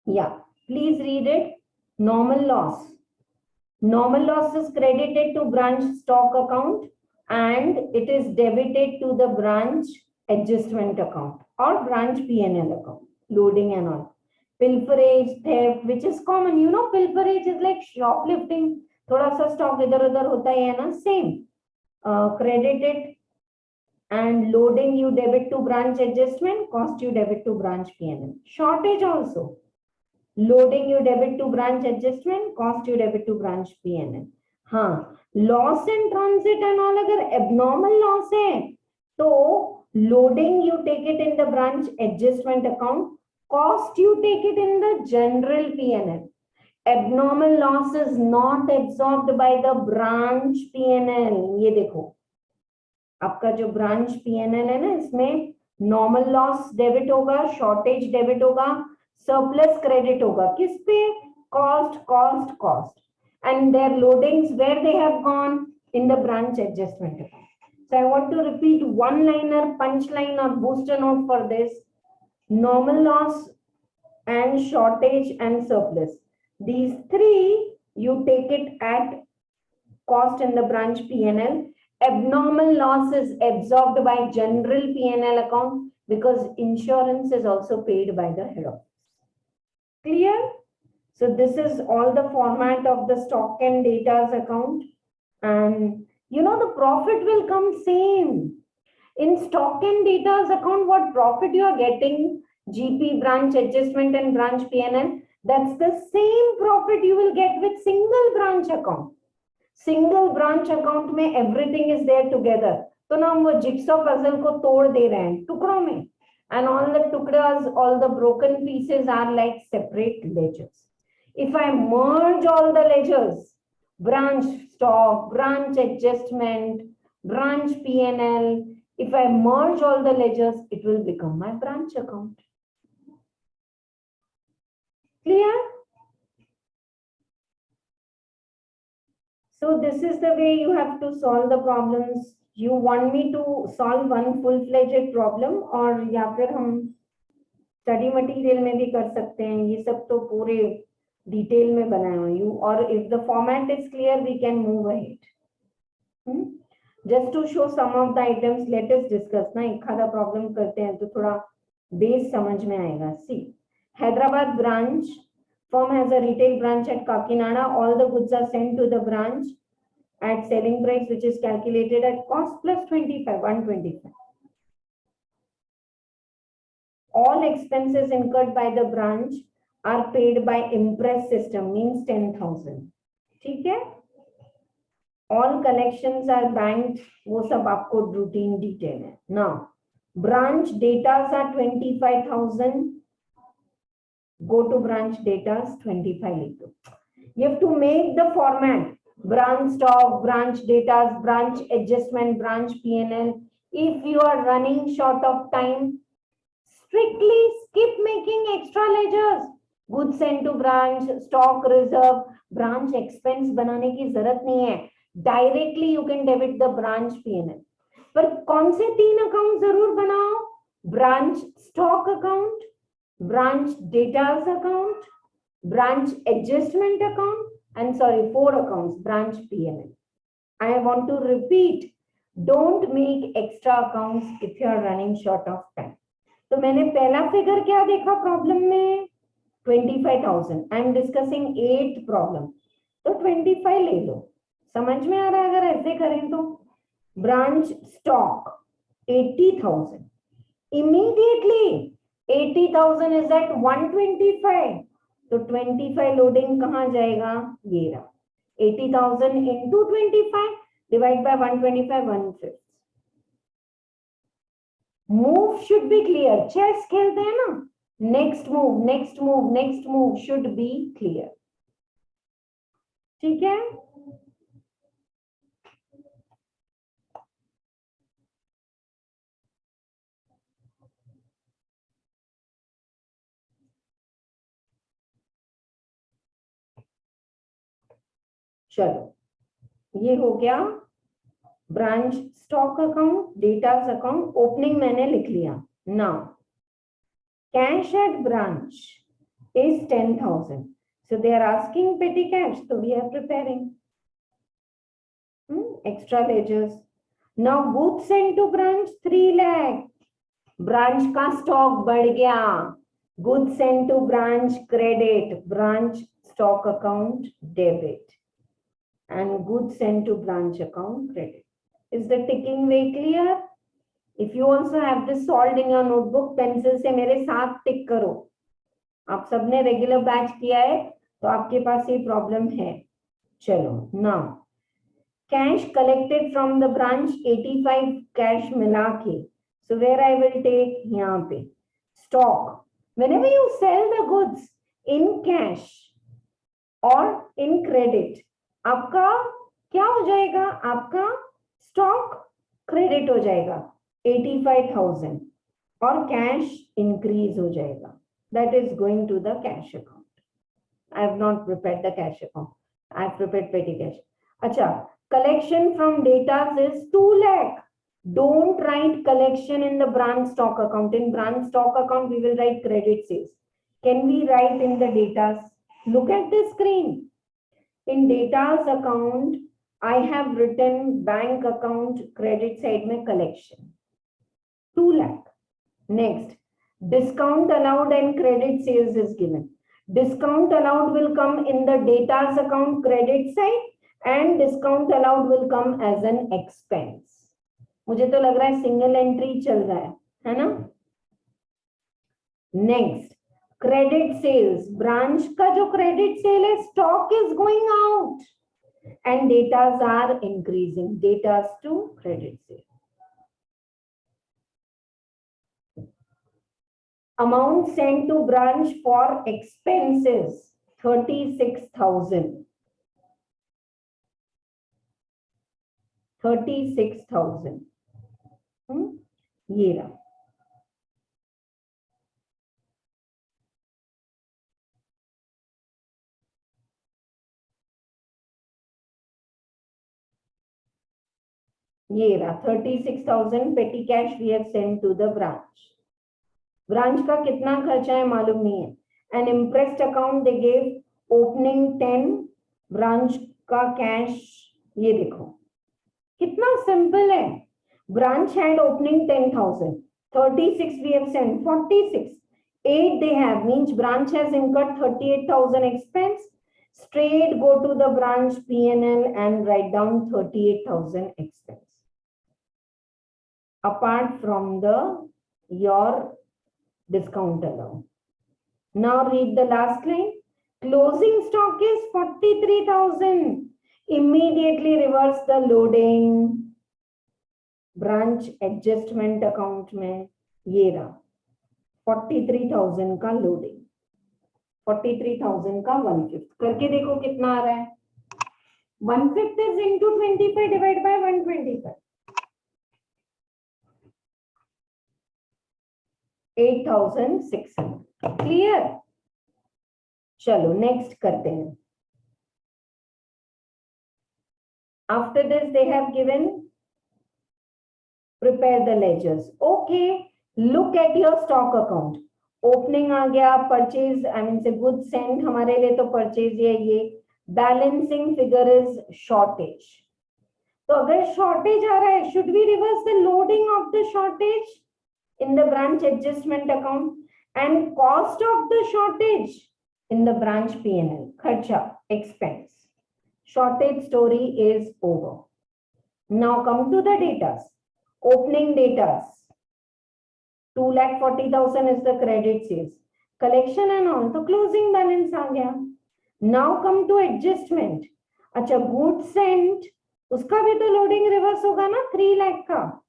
yeah, please read it. Normal loss. Normal loss is credited to branch stock account and it is debited to the branch adjustment account or branch P&L account, loading and all. Pilferage, theft, which is common. You know, pilferage is like shoplifting. थोड़ा सा stock इधर उधर होता है ना, same. Credited and loading you debit to branch adjustment, cost you debit to branch P&L. Shortage also. Loading you debit to branch adjustment, cost you debit to branch P&L. हाँ, loss in transit and all अगर abnormal loss है तो loading you take it in the branch adjustment account, cost you take it in the general P&L. Abnormal loss is not absorbed by the branch P&L. ये देखो आपका जो branch P&L है ना, इसमें normal loss debit होगा, shortage debit होगा, surplus credit होगा, किस पे? Cost, and their loadings where they have gone in the branch adjustment account. So I want to repeat one liner, punch line or booster note for this. Normal loss and shortage and surplus. These three you take it at cost in the branch P&L. Abnormal loss is absorbed by general P&L account because insurance is also paid by the head office. Clear? So this is all the format of the stock and data's account. And you know the profit will come same. In stock and data's account, what profit you are getting, GP, branch adjustment and branch P&L, that's the same profit you will get with single branch account. Single branch account में everything is there together. तो ना हम वो jigsaw puzzle को तोड़ दे रहे हैं टुकड़ों में. And all the tukdas, all the broken pieces are like separate ledgers. If I merge all the ledgers, branch stock, branch adjustment, branch P&L, if I merge all the ledgers, it will become my branch account. Clear? So this is the way you have to solve the problems. You want me to solve one full-fledged problem और या फिर हम study material में भी कर सकते हैं. ये सब तो पूरे detail में बनाए हुए you. और if the format is clear, we can move ahead. Just to show some of the items, let us discuss. ना एक आधा problem करते हैं तो थोड़ा base समझ में आएगा. See, Hyderabad branch. Firm has a retail branch at Kakinada. All the goods are sent to the branch at selling price, which is calculated at cost plus 25, 125. All expenses incurred by the branch are paid by impress system, means 10,000. ठीक है? All collections are banked. वो सब आपको routine detail है. Now, branch datas are 25,000. Go to branch datas 25. You have to make the format. Branch stock, branch datas, branch adjustment, branch P&L. If you are running short of time, strictly skip making extra ledgers. Goods sent to branch, stock reserve, branch expense बनाने की जरूरत नहीं है. Directly you can debit the branch P&L. पर कौन से 3 account जरूर बनाओ? Branch stock account, branch datas account, branch adjustment account, and sorry, 4 accounts, branch P&L. I want to repeat, don't make extra accounts if you are running short of time. तो मैंने पहला figure क्या देखा problem में 25,000. I am discussing 8th problem, तो 25 ले लो. समझ में आ रहा है अगर ऐसे करें तो. Branch stock 80,000. Immediately 80,000 is at 125, तो 25 लोडिंग कहाँ जाएगा, ये रहा. 80,000 into 25 divide by 125, 1/5. Move should be clear. Chess खेलते हैं ना, next move, next move, next move should be clear. ठीक है. चलो ये हो गया branch stock account, datas account. Opening मैंने लिख लिया. Now cash at branch is 10,000. So they are asking petty cash, so we are preparing extra ledgers. Now goods sent to branch 3 lakh. Branch का स्टॉक बढ़ गया. Goods sent to branch credit, branch stock account debit, and goods sent to branch account credit. Is the ticking way clear? If you also have this solved in your notebook, pencil से मेरे साथ टिक करो. आप सबने regular batch किया है तो आपके पास ये प्रॉब्लम है. चलो now cash collected from the branch 85 cash मिला के, so where I will take, यहाँ पे stock. Whenever you sell the goods in cash or in credit, आपका क्या हो जाएगा, आपका स्टॉक क्रेडिट हो जाएगा 85,000 और कैश इंक्रीज हो जाएगा. That is going to the cash account. I have not prepared the cash account, I have prepared petty cash. अच्छा, collection from debtors is 2 lakh. Don't write collection in the branch stock account. In branch stock account we will write credit sales. Can we write in the datas? Look at the screen. In data's account, I have written bank account credit side में collection 2 lakh. Next, discount allowed and credit sales is given. Discount allowed will come in the data's account credit side and discount allowed will come as an expense. मुझे तो लग रहा है single entry चल रहा है ना. Next, credit sales. ब्रांच का जो क्रेडिट सेल है, stock is going out and datas are increasing. Datas to credit sale. Amount sent to branch for expenses 36,000. 36,000. ये रहा. ये रहा 36,000 petty cash we have send to the branch. Branch का कितना खर्चा है मालूम नहीं है. An imprest account they gave opening 10. Branch का कैश ये देखो कितना सिंपल है. Branch had opening 10,000. 36 we have send 46. 8 they have, means branch has incurred 38,000 expense. Straight go to the branch P&L and write down 38,000 expense. Apart from the your discount allowed. Now read the last line. Closing stock is 43,000. Immediately reverse the loading. Branch adjustment account में ये रहा 43,000 का loading. 43,000 का 1/5 करके देखो कितना आ रहा है. 1/5 is into 25 divided by 125. 8,600. Clear. चलो नेक्स्ट करते हैं. After this they have given prepare the ledgers. Okay, look at your stock account. Opening आ गया, परचेज आई मीन से गुड सेंट हमारे लिए तो परचेज है ये. Balancing figure is shortage. तो अगर shortage आ रहा है, should we reverse the loading of the shortage in the branch adjustment account and cost of the shortage in the branch P&L, kharcha, expense. Shortage story is over. Now come to the datas. Opening datas. 2,40,000 is the credit sales. Collection and all, तो closing balance आ गया. Now come to adjustment. अच्छा, goods sent, उसका भी तो loading reverse होगा ना 3 lakh का.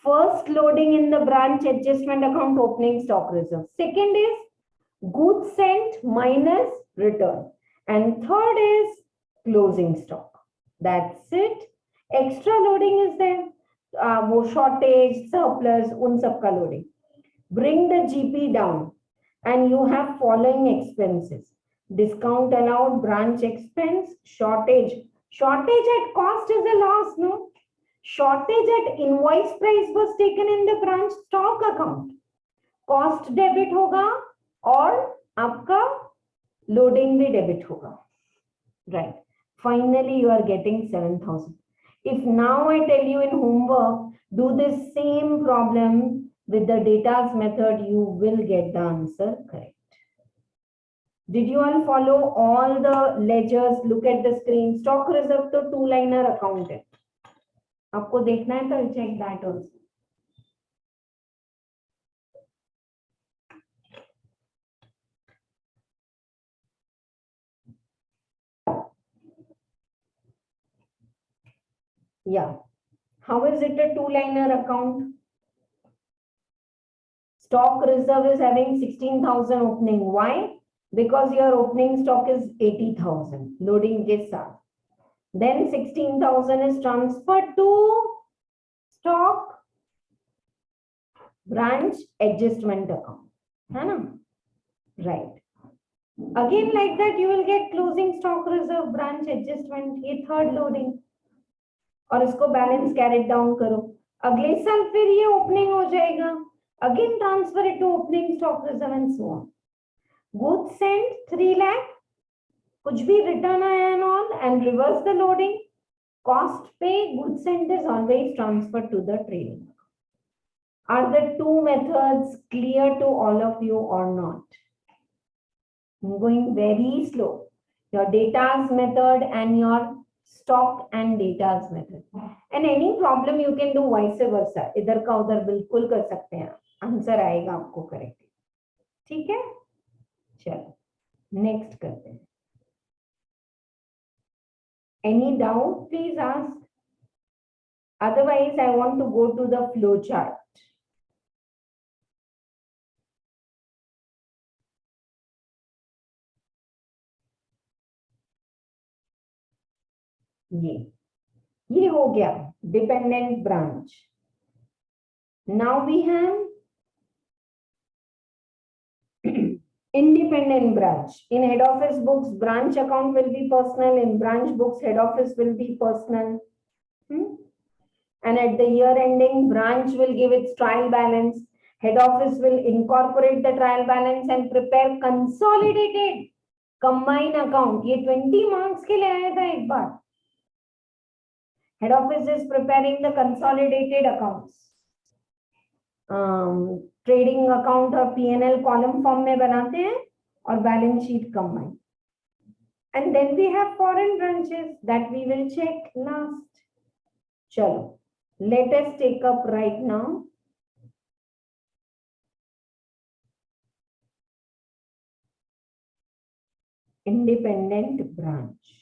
First loading in the branch adjustment account, opening stock reserve. Second is goods sent minus return. And third is closing stock. That's it. Extra loading is there. वो shortage, surplus, उन सब का loading. Bring the GP down and you have following expenses. Discount allowed, branch expense, shortage. Shortage at cost is a loss, no? Shortage at invoice price was taken in the branch stock account. Cost debit होगा और आपका loading भी debit होगा. Right. Finally, you are getting 7,000. If now I tell you in homework, do this same problem with the datas method, you will get the answer correct. Did you all follow all the ledgers? Look at the screen. Stock reserve to 2-liner account है. आपको देखना है तो check that also. Yeah. How is it a 2-liner account? Stock reserve is having 16,000 opening. Why? Because your opening stock is 80,000. Loading के साथ. Then 16,000 is transferred to stock branch adjustment account. है ना? Right. Again, like that, you will get closing stock reserve branch adjustment. ये third loading. और इसको balance carried down करो. अगले साल फिर ये ओपनिंग हो जाएगा. Again transfer it to opening stock reserve and so on. Goods sent 3 lakh. कुछ भी return आया and all and reverse the loading. Cost pay, goods sent is always transferred to the trading. Are the two methods clear to all of you or not? I'm going very slow. Your datas method and your stock and datas method. And any problem you can do vice versa. इधर का उधर बिल्कुल कर सकते हैं. Answer आएगा आपको correct. ठीक है, चलो नेक्स्ट करते हैं. Any doubt, please ask. Otherwise, I want to go to the flow chart. ये हो गया dependent branch. Now we have independent branch. In head office books, branch account will be personal. In branch books, head office will be personal. And at the year ending, branch will give its trial balance. Head office will incorporate the trial balance and prepare consolidated combined account. ये 20 marks के लिए आया था एक बार. Head office is preparing the consolidated accounts. Trading account और P&L column form में बनाते हैं और balance sheet combine. And then we have foreign branches that we will check last. चलो let us take up right now independent branch.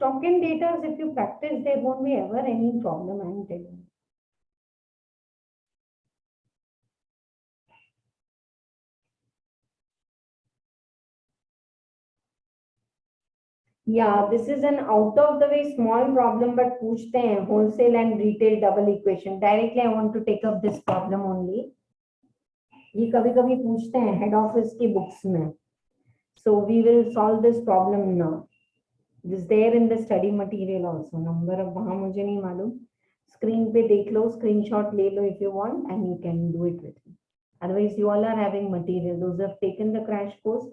Stock and data, if you practice, there won't be ever any problem, I am telling you. Yeah, this is an out of the way small problem, but पूछते हैं wholesale and retail double equation. Directly, I want to take up this problem only. ये कभी-कभी पूछते हैं head office की books में. So we will solve this problem now. This there in the study material also. Number अब वहाँ मुझे नहीं मालूम. Screen पे देख लो, screenshot ले लो if you want, and you can do it with me. Otherwise, you all are having material. Those who have taken the crash course,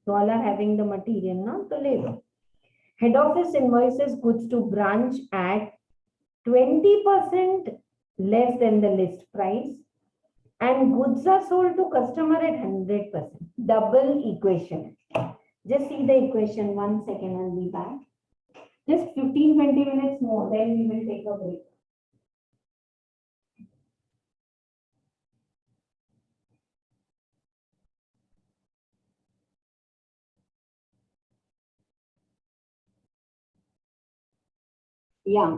you all are having the material, not the labor. Head office invoices goods to branch at 20% less than the list price, and goods are sold to customer at 100%. Double equation. Just see the equation. 1 second, I'll be back. Just 15-20 minutes more, then we will take a break. Yeah.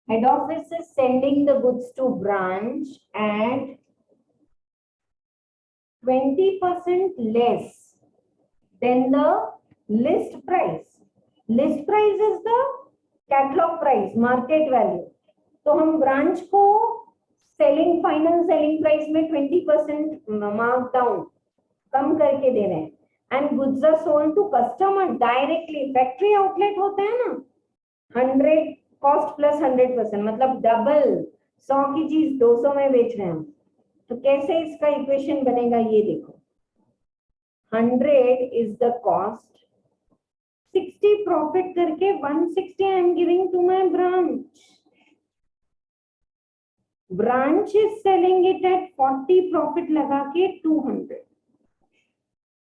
Head office is sending the goods to branch at 20% less than the list price. List price is the catalog price, market value. तो हम branch को selling final selling price में 20% mark down calm करके दे रहे हैं. And goods are sold to customer directly. Factory outlet होते हैं ना, 100 कॉस्ट प्लस 100%, मतलब डबल. 100 की चीज 200 में बेच रहे हैं हम. तो कैसे इसका इक्वेशन बनेगा ये देखो. 100 इज द कॉस्ट, 60 प्रॉफिट करके 160 I am giving to my branch. Branch is selling it at 40 profit लगा के 200.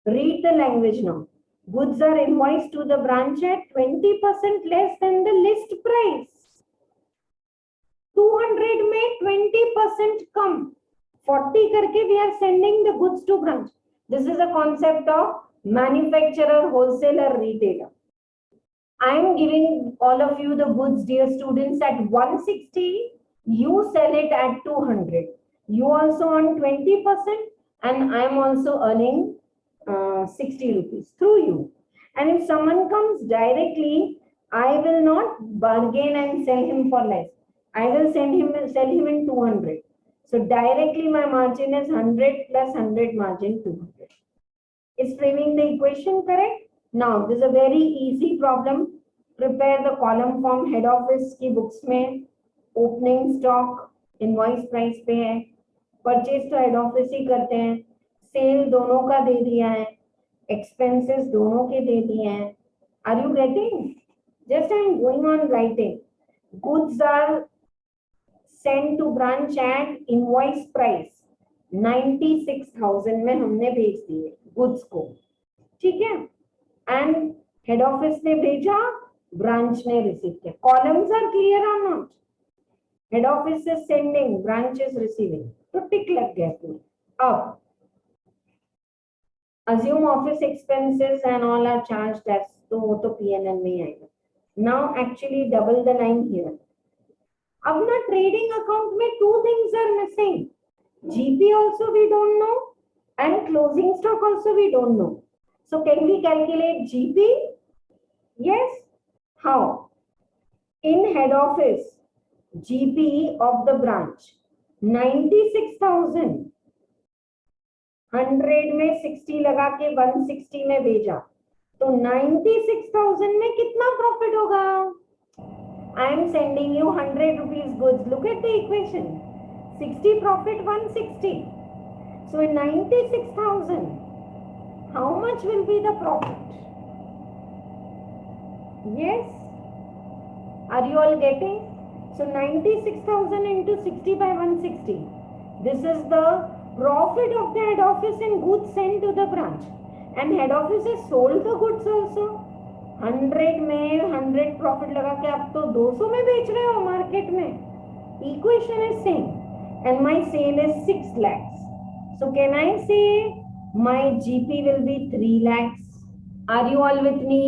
Read the language now. Goods are invoiced to the branch at 20% less than the list price. 200 में 20% कम. 40 करके we are sending the goods to branch. This is a concept of manufacturer, wholesaler, retailer. I am giving all of you the goods, dear students, at 160. You sell it at 200. You also earn 20%, and I am also earning 60 rupees through you. And if someone comes directly, I will not bargain and sell him for less. I will sell him in 200. So directly my margin is 100 plus 100 margin 200. Is framing the equation correct? Now this is a very easy problem. Prepare the column form. Head office की books में opening stock invoice price पे है. Purchase तो head office ही करते हैं. Cell दोनों का दे दिया है. एक्सपेंसेस दोनों के दे दिए हैं. Are you getting? Just I am going on writing. Goods are send to branch at invoice price 96,000 में हमने भेज दिए गुड्स को. ठीक है. एंड हेड ऑफिस ने भेजा, ब्रांच ने रिसीव किया. कॉलम्स आर क्लियर और not? Head office is sending, branch is receiving. तो टिक लग गया पूरा. अब assume office expenses and all are charged as, तो वो तो P&L में ही आएगा. Now actually double the line here. अब ना trading account में two things are missing. GP also we don't know and closing stock also we don't know. So can we calculate GP? Yes. How? In head office, GP of the branch 96,000. 100 में 60 लगा के 160 में भेजा, तो 96,000 में कितना profit होगा? I am sending you 100 rupees goods. Look at the equation. 60 profit, 160. So in 96,000, how much will be the profit? Yes? Are you all getting? So 96,000 into 60 by 160. This is the profit of the head office in goods sent to the branch. And head office has sold the goods also. 100 में 100 profit लगा के आप तो 200 में बेच रहे हो market में. Equation is same. And my sale is 6 lakhs. So can I say my GP will be 3 lakhs? Are you all with me?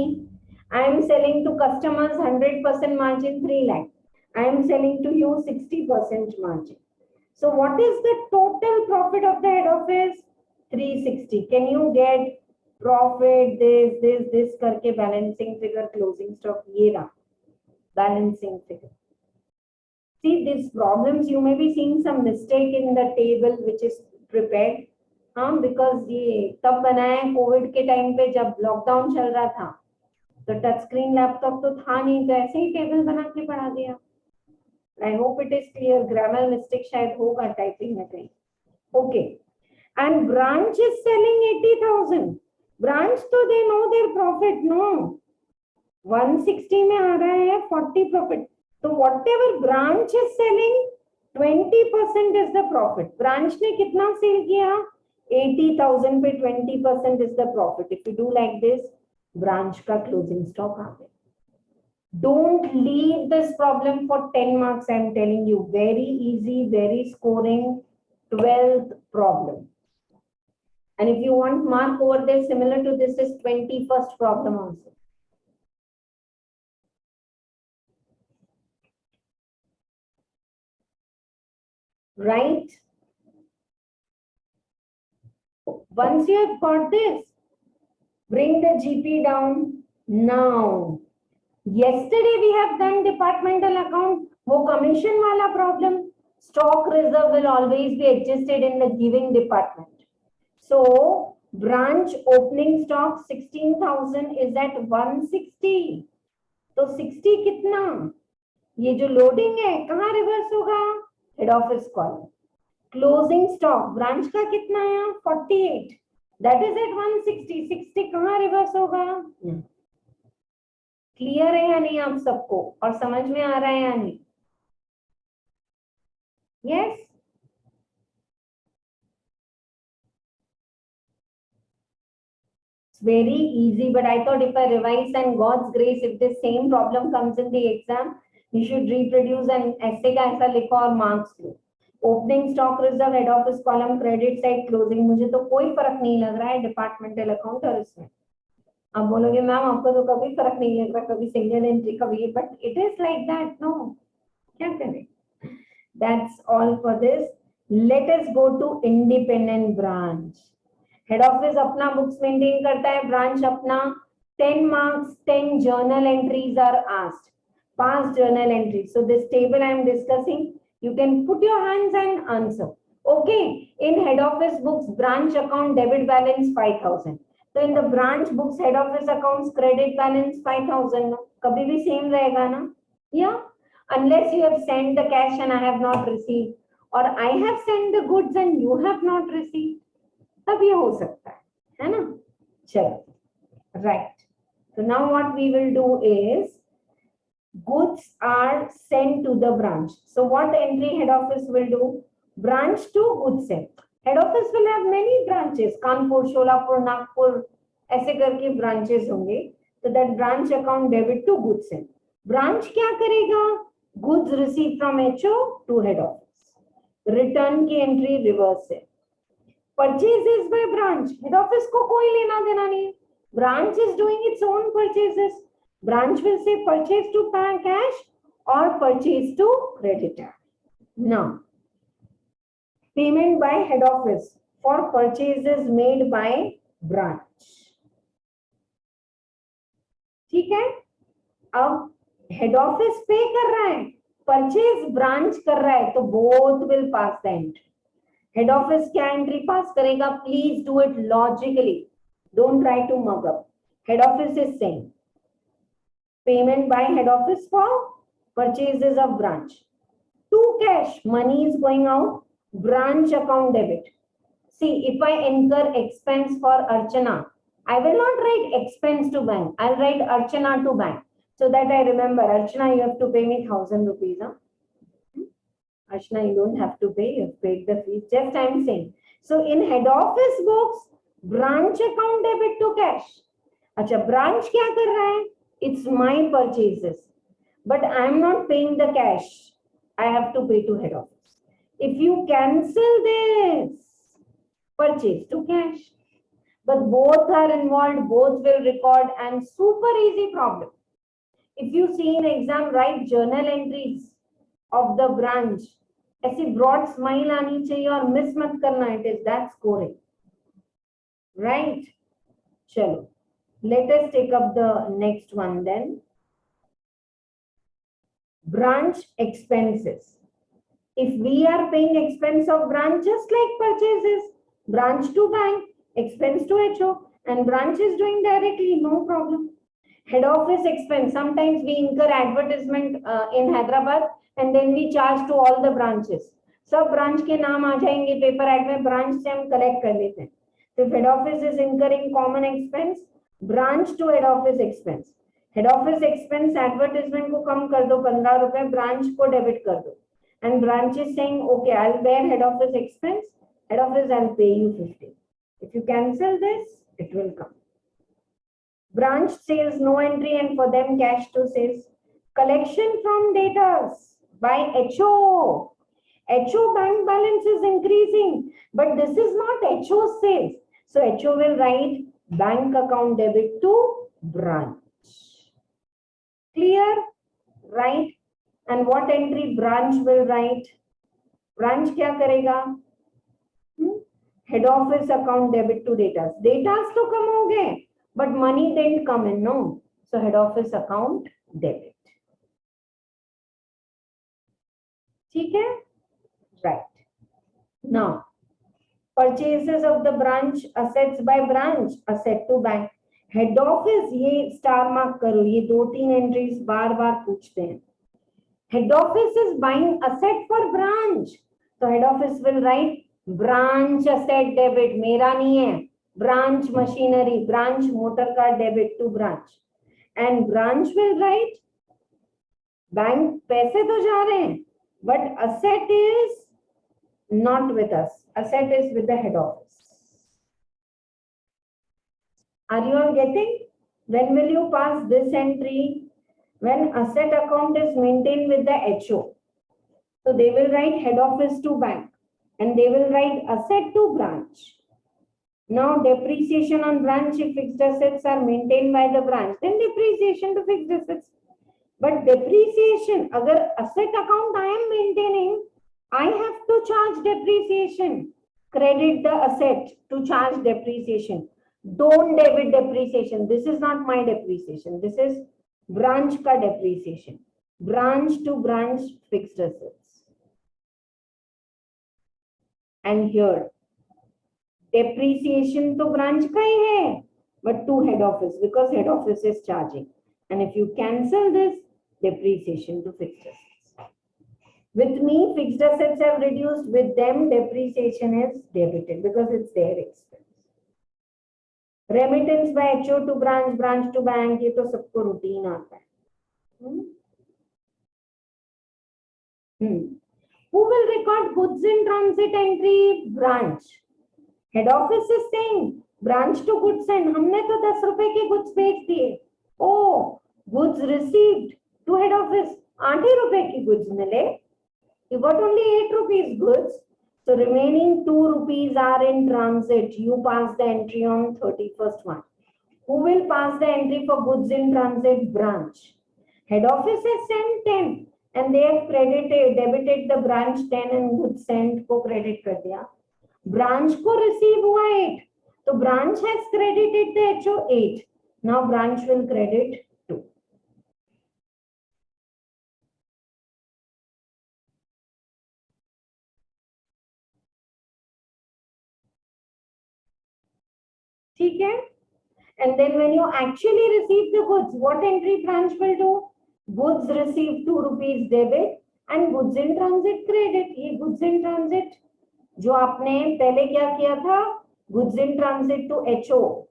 I am selling to customers 100% margin 3 lakhs. I am selling to you 60% margin. So what is the total profit of the head office? 360. Can you get profit, this करके balancing figure, closing stock, ये रहा balancing figure. See these problems, you may be seeing some mistake in the table which is prepared. because ये तब बनाया Covid के time पे जब lockdown चल रहा था, तो टच स्क्रीन लैपटॉप तो था नहीं, तो ऐसे ही टेबल बना के पढ़ा दिया. I hope it is clear. Grammar mistake शायद होगा typing में कहीं. Okay. And branch is selling 80,000. Branch तो they know their profit, no? 160 में आ रहा है 40 profit. So whatever branch is selling, 20% is the profit. Branch ने कितना सेल किया? 80,000 पे 20% is the profit. If you do like this, branch का closing stock आ गया. Don't leave this problem for 10 marks. I am telling you, very easy, very scoring, 12th problem. And if you want mark over there, similar to this is 21st problem also. Right? Once you have got this, bring the GP down now. Yesterday we have done departmental account. वो commission वाला problem. Stock reserve will always be adjusted in the giving department. So branch opening stock 16,000 is at 160. तो 60 कितना? ये जो loading है कहाँ reverse होगा? Head office column. Closing stock branch का कितना है? 48. That is at 160. 60 कहाँ reverse होगा? क्लियर है या नहीं आप सबको? और समझ में आ रहा है या नहीं? Yes. It's very easy, but I thought if I revise and God's grace, if the same problem comes in the exam, you should reproduce and essay का ऐसा लिखो और marks लो. Opening stock reserve, head office column, credit side, closing. मुझे तो कोई फर्क नहीं लग रहा है departmental account और इसमें. आप बोलोगे मैम आपको तो कभी फर्क नहीं लग रहा, कभी सिंगल एंट्री कभी, but it is like that, no? क्या करें? That's all for this. Let us go to independent branch. Head office अपना books maintain करता है, branch अपना 10 marks, 10 journal entries are asked. Past journal entries. So this table I am discussing, you can put your hands and answer. Okay, in head office books, branch account debit balance 5,000. So in the branch books, head office accounts credit balance 5,000. कभी भी same रहेगा ना? Yeah. Unless you have sent the cash and I have not received, or I have sent the goods and you have not received, तब ये हो सकता है ना? चलो, right. So now what we will do is, goods are sent to the branch. So what entry head office will do? Branch to goods sent. Head office will have many branches. Kanpur, Sholapur, Nagpur, ऐसे करके branches होंगे. So that branch account debit to goods sent. Branch क्या करेगा? Goods received from HO to head office. Return की entry reverse है. Purchases by branch. Head office को कोई लेना देना नहीं. Branch is doing its own purchases. Branch will say purchase to cash or purchase to creditor. Now, payment by head office for purchases made by branch. ठीक है? अब head office पे कर रहा है, purchase branch कर रहा है, तो both will pass the entry. Head office क्या entry pass करेगा? Please do it logically. Don't try to mug up. Head office is saying payment by head office for purchases of branch. To cash, money is going out, branch account debit. See, if I incur expense for Archana, I will not write expense to bank. I'll write Archana to bank. So that I remember, Archana, you have to pay me 1,000 rupees. Huh? Archana, you don't have to pay. You've paid the fees. Just I'm saying. So in head office books, branch account debit to cash. अच्छा, branch क्या कर रहा है? It's my purchases, but I'm not paying the cash. I have to pay to head office. If you cancel this, purchase to cash. But both are involved, both will record, and super easy problem. If you see in exam, write journal entries of the branch. ऐसी broad smile आनी चाहिए और miss मत करना. It is that scoring. Right? चलो. Let us take up the next one then. Branch expenses. If we are paying expense of branch, just like purchases, branch to bank, expense to HO, and branch is doing directly, no problem. Head office expense. Sometimes we incur advertisement in Hyderabad and then we charge to all the branches. सब branch के नाम आ जाएंगे paper ad में, branch से हम collect कर लेते हैं. So if head office is incurring common expense, branch to head office expense. Head office expense advertisement को कम कर दो 15 रुपए, branch को debit कर दो. And branch is saying, okay, I'll bear head office expense. Head office, I'll pay you 50. If you cancel this, it will come. Branch says no entry and for them cash to says collection from debtors by HO. HO bank balance is increasing, but this is not HO sales. So HO will write bank account debit to branch. Clear? Right? And what entry branch will write? Branch क्या करेगा? Head office account debit to debtors. Debtors तो कम हो गए, but money didn't come in, no. So head office account debit. ठीक है? Right. Now, purchases of the branch, assets by branch, asset to bank. Head office ये star mark करो, ये 2-3 entries बार बार पूछते हैं. Head office is buying asset for branch. So head office will write branch asset debit. मेरा नहीं है. Branch machinery, branch motor car debit to branch. And branch will write bank पैसे तो जा रहे हैं, but asset is not with us. Asset is with the head office. Are you all getting? When will you pass this entry? When asset account is maintained with the HO. So they will write head office to bank and they will write asset to branch. Now depreciation on branch if fixed assets are maintained by the branch, then depreciation to fixed assets. But depreciation, agar asset account I am maintaining, I have to charge depreciation. Credit the asset to charge depreciation. Don't debit depreciation. This is not my depreciation. This is branch ka depreciation. Branch to branch fixed assets. And here, depreciation to branch ka hi hai, but to head office because head office is charging. And if you cancel this, depreciation to fixed assets. With me, fixed assets have reduced. With them, depreciation is debited because it's their expense. Remittance by HO to branch, branch to bank, ये तो सबको routine आता है. Who will record goods in transit entry? Branch. Head office is saying branch to goods send. हमने तो 10 रुपए के goods भेज दिए. Oh, goods received to head office. 8 रुपए की goods मिले. You got only 8 rupees goods. So remaining 2 rupees are in transit. You pass the entry on 31st one. Who will pass the entry for goods in transit? Branch. Head office has sent 10 and they have debited the branch 10 and goods sent को credit कर दिया. Branch को receive हुआ 8. So branch has credited the HO 8. Now branch will credit 2. ठीक है? And then when you actually receive the goods, what entry branch will do? Goods received 2 rupees debit and goods in transit credit. ये goods in transit जो आपने पहले क्या किया था? Goods in transit to HO,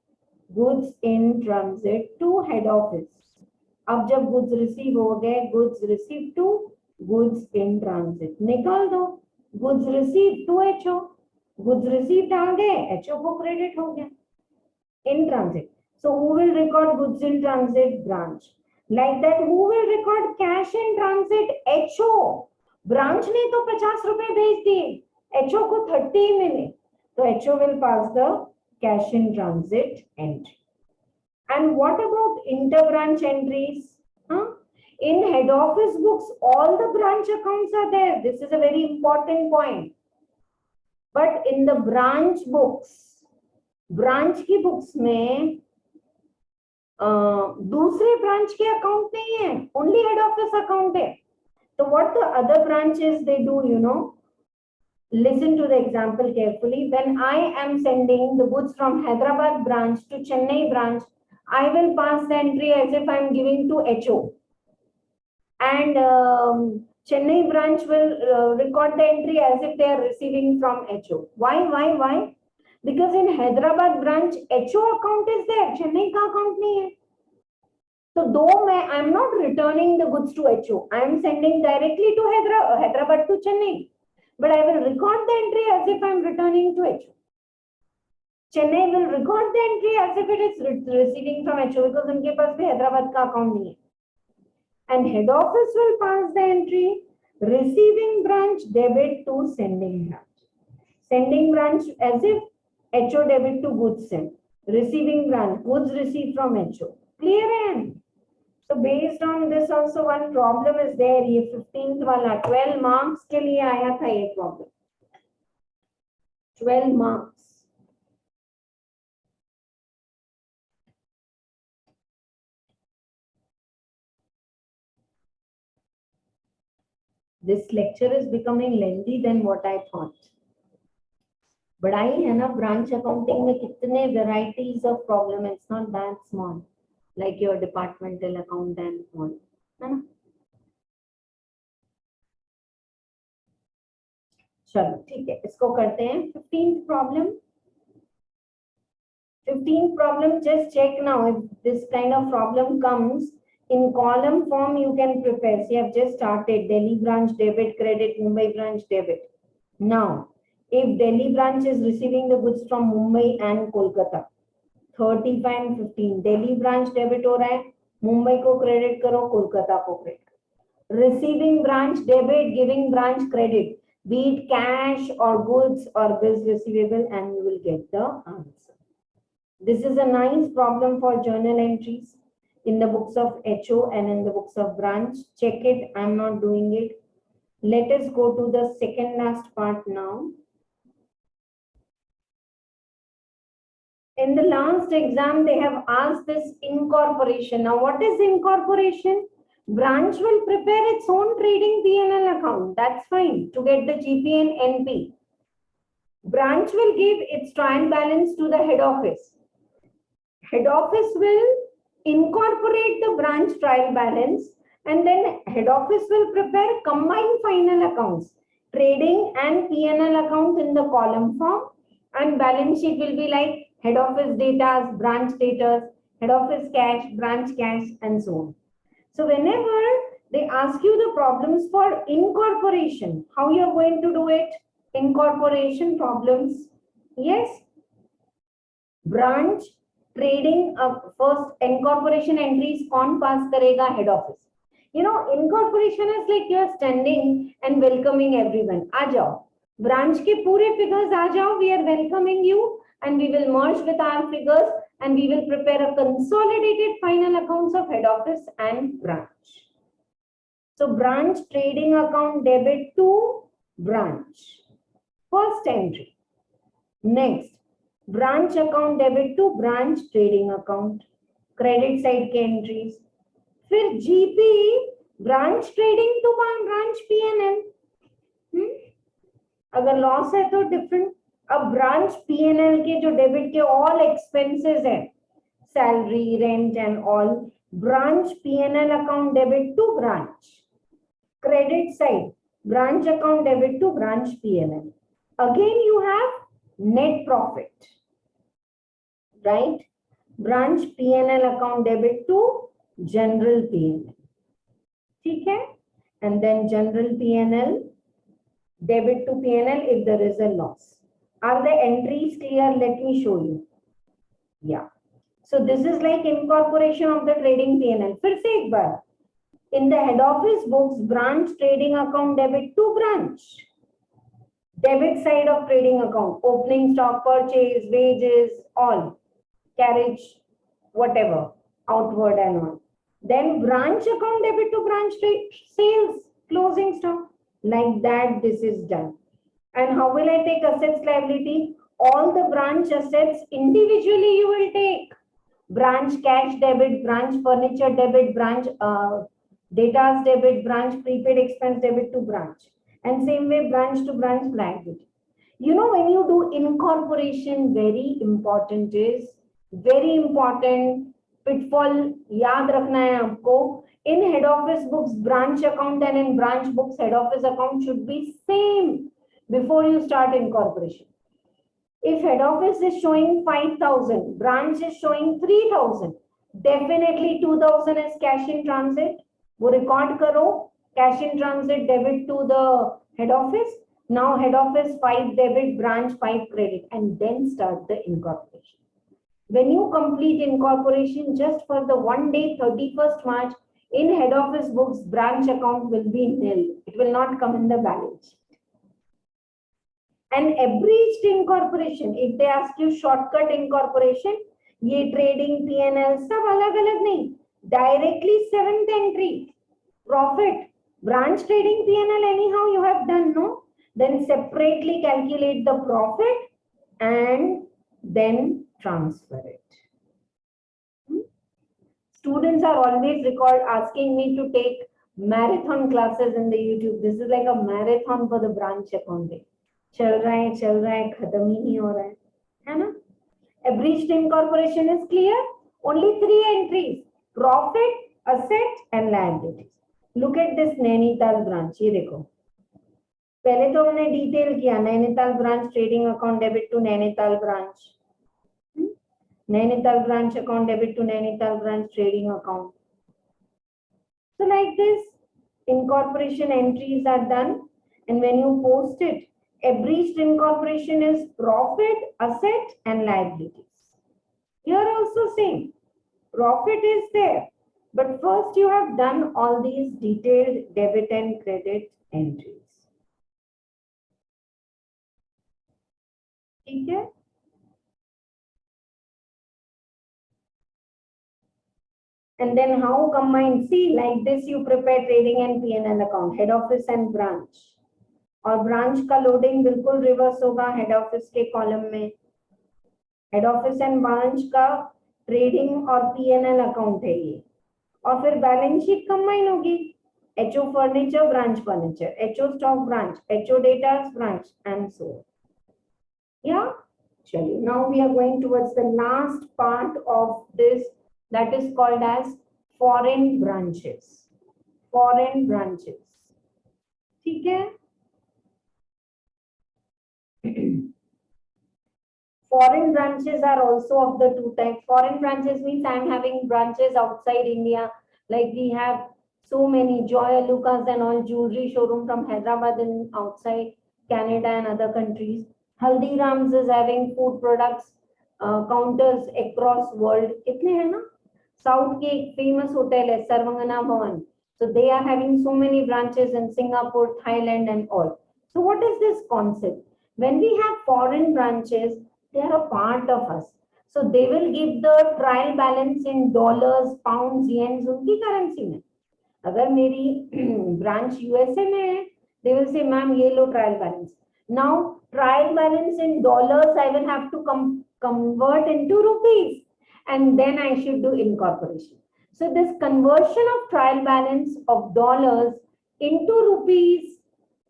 goods in transit to head office. अब जब goods receive हो गए, goods received to goods in transit निकाल दो. Goods received to HO, goods received आ गए, HO को credit हो गया. In transit. So who will record goods in transit? Branch. Like that, who will record cash in transit? HO. Branch ने तो 50 रुपए भेज दिए, HO को 30 मिले. So HO will pass the cash in transit entry. And what about inter-branch entries? In head office books, all the branch accounts are there. This is a very important point. But in the branch books, branch की books में दूसरे branch के account नहीं है, only head office account है. तो what the other branches they do, you know, listen to the example carefully. When I am sending the goods from Hyderabad branch to Chennai branch, I will pass the entry as if I'm giving to HO. And Chennai branch will record the entry as if they are receiving from HO. Why? Because in Hyderabad branch, HO account is there, Chennai ka account nahi hai. So though I am not returning the goods to HO, I am sending directly to Hyderabad to Chennai. But I will record the entry as if I am returning to HO. Chennai will record the entry as if it is receiving from HO because unke paas bhi Hyderabad ka account nahi hai. And head office will pass the entry receiving branch debit to sending branch. Sending branch as if HO debit to goods sent. Receiving branch goods received from HO. Clear hai? So based on this also one problem is there. ये 15th वाला 12 marks के लिए आया था ये problem. 12 marks. This lecture is becoming lengthy than what I thought. बढ़ाई है ना branch accounting में कितने varieties of problem. It's not that small like your departmental account and all. है ना? चलो ठीक है इसको करते हैं 15th problem. 15th problem, just check now if this kind of problem comes in column form you can prepare. So you have just started Delhi branch debit credit, Mumbai branch debit. Now if Delhi branch is receiving the goods from Mumbai and Kolkata 35 and 15 Delhi branch debit हो रहा है, Mumbai को credit करो, Kolkata को credit करो. Receiving branch debit, giving branch credit, be it cash or goods or bills receivable, and you will get the answer. This is a nice problem for journal entries in the books of HO and in the books of branch. Check it. I'm not doing it. Let us go to the second last part now. In the last exam, they have asked this incorporation. Now, what is incorporation? Branch will prepare its own trading P&L account. That's fine to get the GP and NP. Branch will give its trial balance to the head office. Head office will incorporate the branch trial balance and then head office will prepare combined final accounts, trading and P&L account in the column form, and balance sheet will be like head office data, branch data, head office cash, branch cash, and so on. So whenever they ask you the problems for incorporation, how you are going to do it? Incorporation problems. Yes. Branch trading first incorporation entries कौन pass करेगा? Head office. You know, incorporation is like you are standing and welcoming everyone. आ जाओ. Branch के पूरे figures आ जाओ. We are welcoming you and we will merge with our figures and we will prepare a consolidated final accounts of head office and branch. So branch trading account debit to branch. First entry. Next. Branch account debit to branch trading account. Credit side के entries. फिर GP branch trading to branch P&L. अगर loss है तो different. अब branch P&L के जो debit के all expenses हैं, salary, rent and all, branch P&L account debit to branch. Credit side, branch account debit to branch P&L. Again you have net profit, right? Branch P&L account debit to general P&L. ठीक है? And then general P&L debit to P&L if there is a loss. Are the entries clear? Let me show you. Yeah. So this is like incorporation of the trading P&L. फिर से एक बार. In the head office books, branch trading account debit to branch. Debit side of trading account, opening stock purchase, wages, all, carriage, whatever, outward and all. Then branch account debit to branch sales, closing stock. Like that, this is done. And how will I take assets liability? All the branch assets individually you will take. Branch cash debit, branch furniture debit, branch data debit, branch prepaid expense debit to branch. And same way branch to branch liability. You know, when you do incorporation, very important pitfall याद रखना है आपको. In head office books, branch account and in branch books, head office account should be same before you start incorporation. If head office is showing 5,000, branch is showing 3,000, definitely 2,000 is cash in transit. वो record करो, cash in transit debit to the head office. Now head office 5 debit, branch 5 credit, and then start the incorporation. When you complete incorporation just for the one day, 31st March, in head office books, branch account will be nil. It will not come in the balance sheet. And abridged incorporation, if they ask you shortcut incorporation, ये trading P&L सब अलग अलग नहीं, directly 7th entry, profit, branch trading P&L anyhow you have done, no? Then separately calculate the profit and then transfer it. Students are always asking me to take marathon classes in the YouTube. This is like a marathon for the branch accounting. चल रहा है, खत्म ही नहीं हो रहा है ना? Abridged incorporation is clear. Only 3 entries: profit, asset, and liabilities. Look at this Nainital branch. ये देखो. पहले तो हमने डिटेल किया Nainital branch trading account debit to Nainital branch. Nainital branch account debit to Nainital branch trading account. So like this, incorporation entries are done, and when you post it, abridged incorporation is profit, asset, and liabilities. Here also same. Profit is there, but first you have done all these detailed debit and credit entries. Okay? And then how combine? See, like this you prepare trading and P&L account, head office and branch. और branch का loading बिल्कुल reverse होगा head office के column में. Head office and branch का trading और P&L account है ये. और फिर balance sheet combine होगी. HO furniture, branch furniture. HO stock, branch. HO data, branch, and so on. Yeah? Chalo. Now we are going towards the last part of this. That is called as foreign branches. Foreign branches. ठीक है? Foreign branches are also of the two types. Foreign branches means I am having branches outside India. Like we have so many Joy Lucas and all jewelry showroom from Hyderabad and outside Canada and other countries. Haldiram's is having food products counters across world. कितने हैं ना? South के एक famous hotel है सर्वंगना भवन. So they are having so many branches in Singapore, Thailand, and all. So what is this concept? When we have foreign branches, they are a part of us. So they will give the trial balance in dollars, pounds, yens, उनकी currency में. अगर मेरी branch USA में है, they will say, ma'am, ये लो trial balance. Now trial balance in dollars, I will have to convert into rupees. And then I should do incorporation. So this conversion of trial balance of dollars into rupees,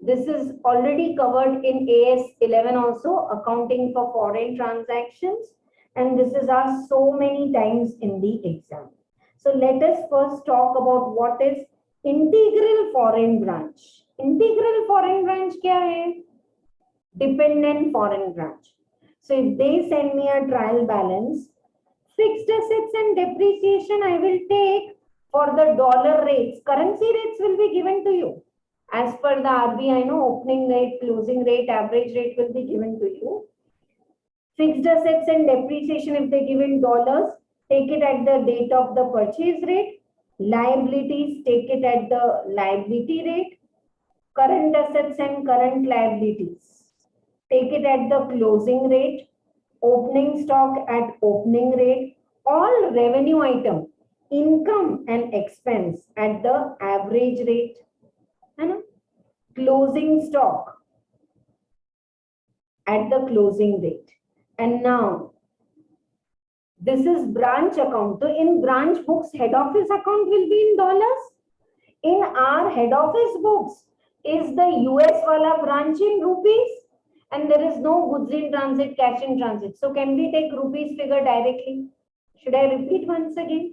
this is already covered in AS 11 also, accounting for foreign transactions. And this is asked so many times in the exam. So let us first talk about what is integral foreign branch. Integral foreign branch क्या है? Dependent foreign branch. So if they send me a trial balance, fixed assets and depreciation I will take for the dollar rates. Currency rates will be given to you. As per the RBI, opening rate, closing rate, average rate will be given to you. Fixed assets and depreciation, if they give in dollars, take it at the date of the purchase rate. Liabilities, take it at the liability rate. Current assets and current liabilities, take it at the closing rate. Opening stock at opening rate. All revenue item, income and expense at the average rate. Closing stock at the closing rate. And now this is branch account. So in branch books, head office account will be in dollars. In our head office books, is the US wala branch in rupees? And there is no goods in transit, cash in transit. So can we take rupees figure directly? Should I repeat once again?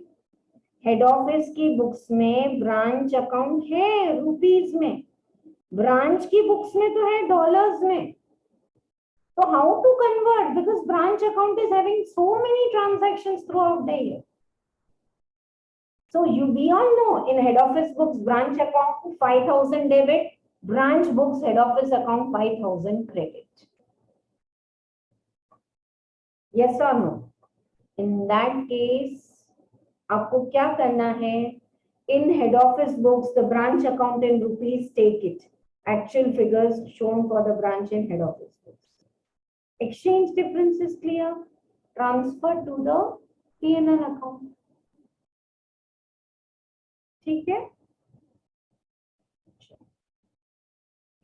Head office की books में branch account है rupees में, branch की books में तो है dollars में. So how to convert? Because branch account is having so many transactions throughout the year. So we all know in head office books branch account 5,000 debit, branch books head office account 5,000 credit. Yes or no? In that case, आपको क्या करना है? In head office books, the branch account in rupees, take it. Actual figures shown for the branch in head office books. Exchange difference is clear. Transfer to the P&L account. ठीक है?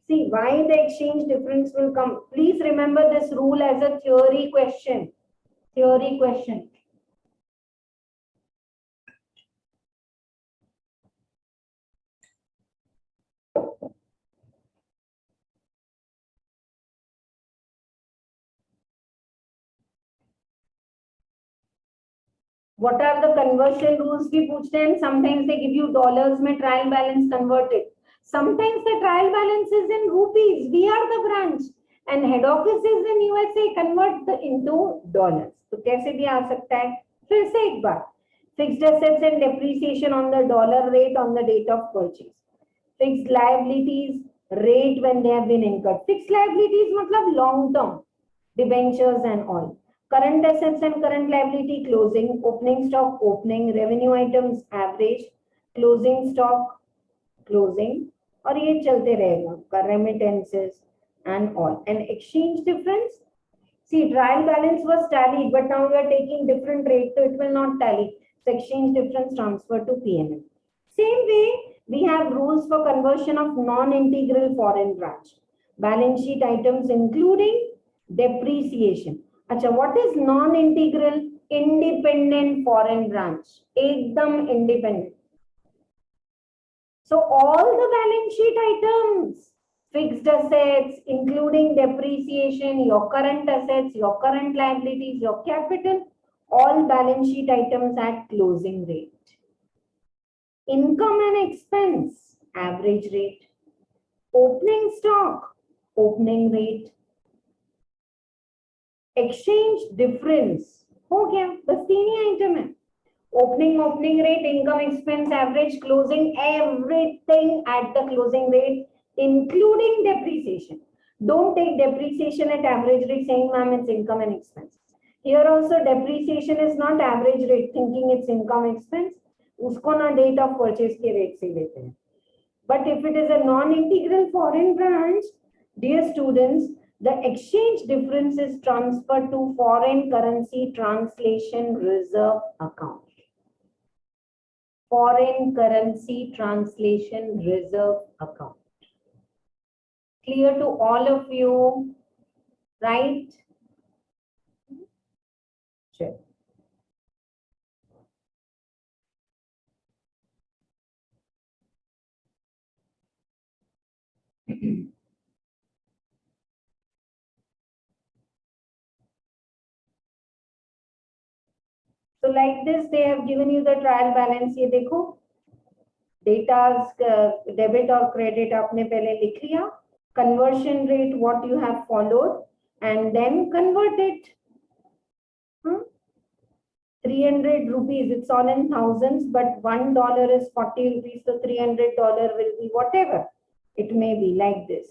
See why the exchange difference will come. Please remember this rule as a theory question. Theory question. What are the conversion rules भी पूछते हैं. Sometimes they give you dollars में trial balance converted. Sometimes the trial balance is in rupees. We are the branch and head office is in USA. Convert into dollars. तो कैसे भी आ सकता है. फिर से एक बार. Fixed assets and depreciation on the dollar rate on the date of purchase. Fixed liabilities rate when they have been incurred. Fixed liabilities मतलब long term, debentures and all. Current assets and current liability closing, opening stock opening, revenue items average, closing stock closing, और ये चलते रहेगा. Remittances and all. And exchange difference. See, trial balance was tallied, but now we are taking different rate, so it will not tally. So exchange difference transfer to P&L. Same way, we have rules for conversion of non-integral foreign branch. Balance sheet items including depreciation. Acha, what is non-integral? Independent foreign branch. Ekdam independent. So all the balance sheet items, fixed assets, including depreciation, your current assets, your current liabilities, your capital, all balance sheet items at closing rate. Income and expense, average rate. Opening stock, opening rate. Exchange difference, हो गया, बस तीन ही item है. Opening rate, income, expense, average, closing, everything at the closing rate, including depreciation. Don't take depreciation at average rate saying, ma'am, it's income and expense. Here also depreciation is not average rate, thinking it's income expense. उसको ना date of purchase के rate से लेते हैं. But if it is a non-integral foreign branch, dear students, the exchange difference is transferred to foreign currency translation reserve account. Foreign currency translation reserve account. Clear to all of you, right? Sure. So like this, they have given you the trial balance. ये देखो, datas debit और credit आपने पहले लिख लिया. Conversion rate, what you have followed, and then convert it. 300 rupees, it's all in thousands, but $1 is 40 rupees, so $300 will be whatever. It may be like this.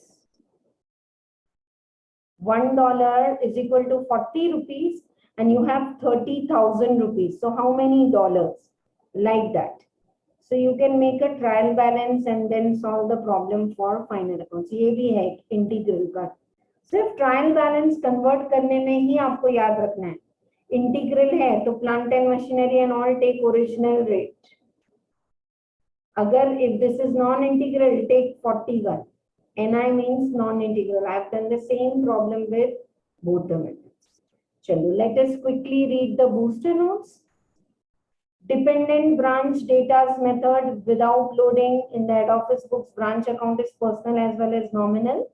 $1 is equal to 40 rupees, and you have 30,000 rupees. So how many dollars? Like that. So you can make a trial balance and then solve the problem for final accounts. ये भी है integral का. सिर्फ trial balance convert करने में ही आपको याद रखना है. Integral है तो plant and machinery and all take original rate. अगर if this is non-integral, take 41. NI means non-integral. I have done the same problem with both the methods. Chalo, let us quickly read the booster notes. Dependent branch data's method without loading in the head office books. Branch account is personal as well as nominal.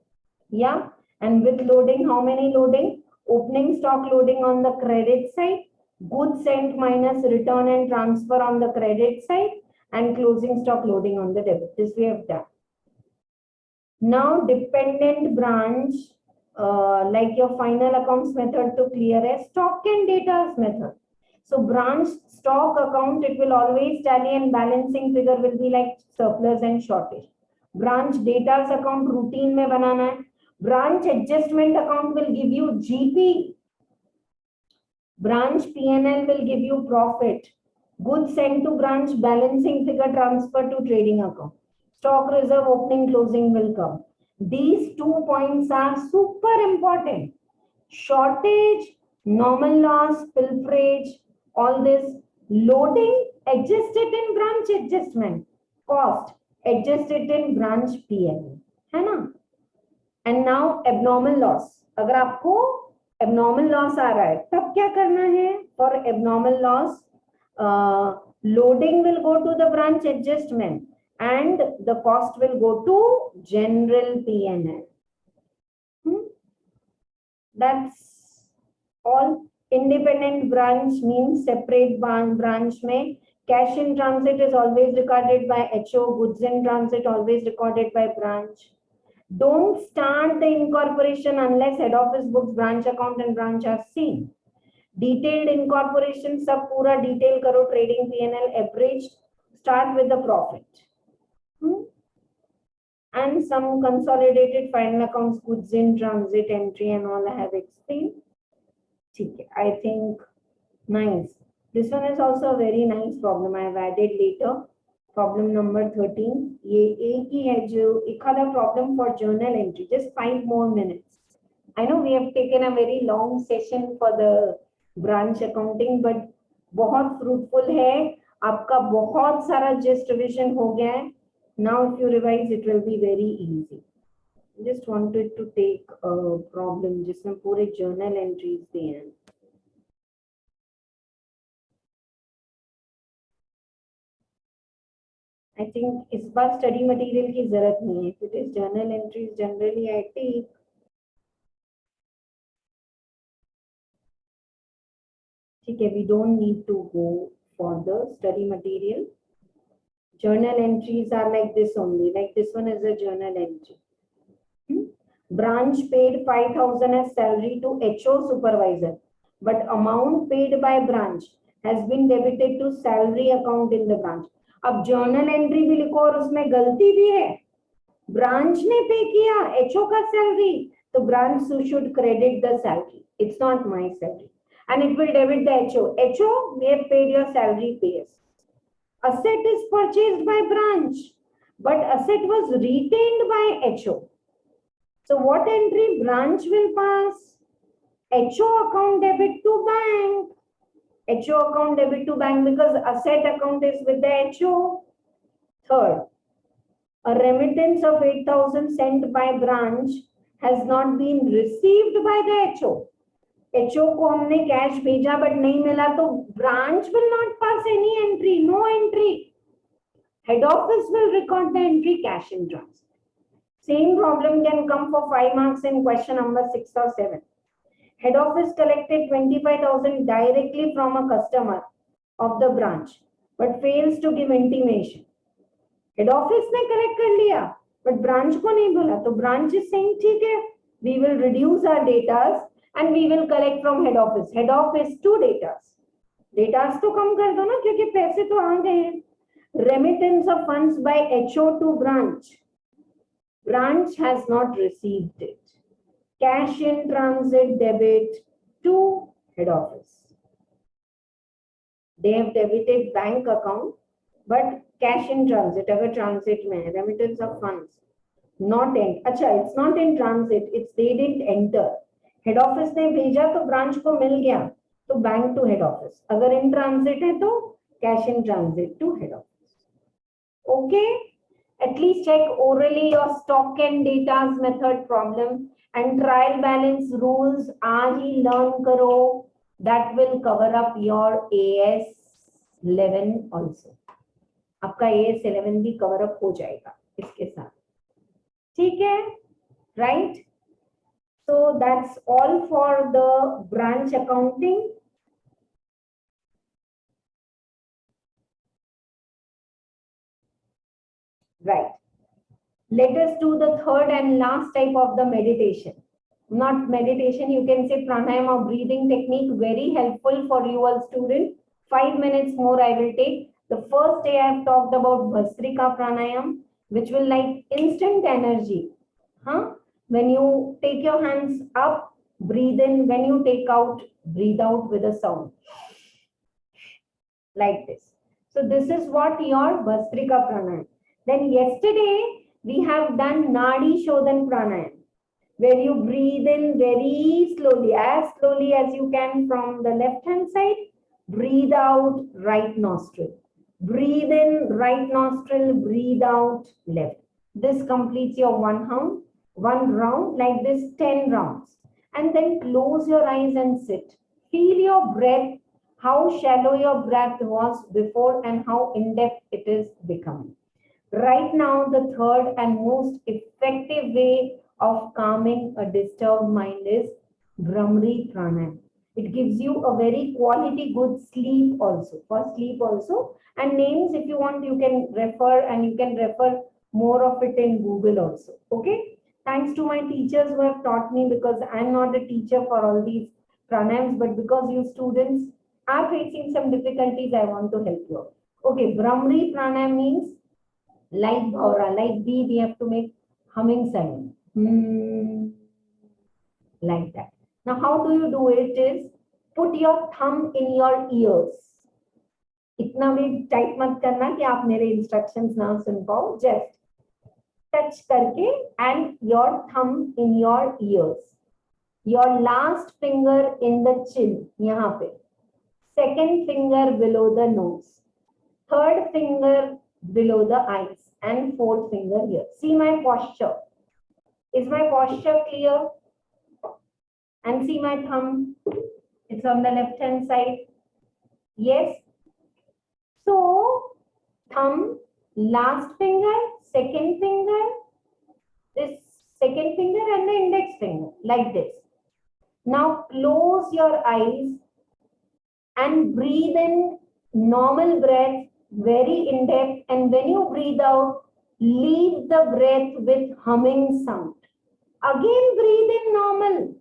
Yeah. And with loading, how many loading? Opening stock loading on the credit side, goods sent minus return and transfer on the credit side, and closing stock loading on the debit. This we have done. Now dependent branch, like your final accounts method to clear a stock and data's method. So branch stock account, it will always tally and balancing figure will be like surplus and shortage. Branch data's account routine में बनाना है. Branch adjustment account will give you GP. Branch P&L will give you profit. Goods sent to branch balancing figure transfer to trading account. Stock reserve opening closing will come. These 2 points are super important. Shortage, normal loss, pilferage, all this. Loading, adjust it in branch adjustment. Cost, adjust it in branch P&L. है ना? And now abnormal loss. अगर आपको abnormal loss आ रहा है, तब क्या करना है? For abnormal loss, loading will go to the branch adjustment and the cost will go to general P&L. That's all. Independent branch means separate branch में cash in transit is always recorded by HO, goods in transit always recorded by branch. Don't start the incorporation unless head office books, branch account and branch are seen. Detailed incorporation सब पूरा detail करो, trading P&L averaged, start with the profit. And some consolidated final accounts, goods in transit entry and all I have explained. Okay, I think nice. This one is also a very nice problem. I have added later. Problem number 13. ये एक ही है जो एक आधा problem for journal entry. Just 5 more minutes. I know we have taken a very long session for the branch accounting, but बहुत fruitful है. आपका बहुत सारा just revision हो गया है. Now if you revise, it will be very easy. Just wanted to take a problem जिसमें पूरे journal entries दिए हैं. I think इस बार study material की जरूरत नहीं है. It is journal entries generally I take. ठीक है, we don't need to go for the study material. Journal entries are like this only. Like this one is a journal entry. Branch paid 5,000 as salary to HO supervisor, but amount paid by branch has been debited to salary account in the branch. अब journal entry भी लिखो और उसमें गलती भी है. Branch ने pay किया HO का salary, तो branch should credit the salary. It's not my salary, and it will debit the HO. HO, we have paid your salary, pays. Asset is purchased by branch, but asset was retained by HO. So what entry branch will pass? HO account debit to bank. HO account debit to bank because asset account is with the HO. Third, a remittance of 8,000 sent by branch has not been received by the HO. HO को हमने cash भेजा but नहीं मिला तो branch will not pass any entry, no entry. Head office will record the entry cash in transit. Same problem can come for 5 marks in question number 6 or 7. Head office collected 25,000 directly from a customer of the branch, but fails to give intimation. Head office ने collect कर लिया, but branch को नहीं बोला, तो branch is saying ठीक है, we will reduce our datas and we will collect from head office. Head office to datas. Datas तो कम कर दो ना, क्योंकि पैसे तो आ गए हैं. Remittance of funds by HO to branch. Branch has not received it. Cash in transit debit to head office. They have debited bank account, but cash in transit, अगर transit में है, remittance of funds, not in. अच्छा, it's not in transit, it's they didn't enter. Head office ने भेजा तो branch को मिल गया, तो bank to head office. अगर in transit है तो cash in transit to head office. Okay? At least check orally your stock and datas method problem and trial balance rules आज ही learn करो. That will cover up your AS 11 also. आपका AS 11 भी cover up हो जाएगा इसके साथ. ठीक है? Right? So that's all for the branch accounting. Right. Let us do the third and last type of the meditation. Not meditation, you can say pranayama breathing technique, very helpful for you all students. 5 minutes more I will take. The first day I have talked about Bhastrika pranayam, which will like instant energy. Huh? When you take your hands up, breathe in. When you take out, breathe out with a sound. Like this. So this is what your Bhastrika pranayam. Then yesterday we have done Nadi Shodhan pranayam, where you breathe in very slowly as you can from the left hand side, breathe out right nostril. Breathe in right nostril, breathe out left. This completes your one round, like this 10 rounds. And then close your eyes and sit. Feel your breath, how shallow your breath was before and how in-depth it is becoming. Right now, the third and most effective way of calming a disturbed mind is Brahmari Pranayam. It gives you a very quality good sleep also, for sleep also. And names, if you want, you can refer, and you can refer more of it in Google also. Okay. Thanks to my teachers who have taught me, because I'm not a teacher for all these pranayams, but because you students are facing some difficulties, I want to help you. Okay, Brahmari Pranayam means like Bhaura, like B, we have to make humming sound. Like that. Now, how do you do it is put your thumb in your ears. इतना भी tight मत करना कि आप मेरे instructions ना सुन पाओ. Just touch करके and your thumb in your ears. Your last finger in the chin, यहाँ पे. Second finger below the nose. Third finger below the eyes. And fourth finger here. See my posture. Is my posture clear? And see my thumb. It's on the left hand side. Yes. So thumb, last finger, second finger, this second finger and the index finger, like this. Now close your eyes and breathe in normal breath, very in depth, and when you breathe out, leave the breath with humming sound. Again breathe in normal,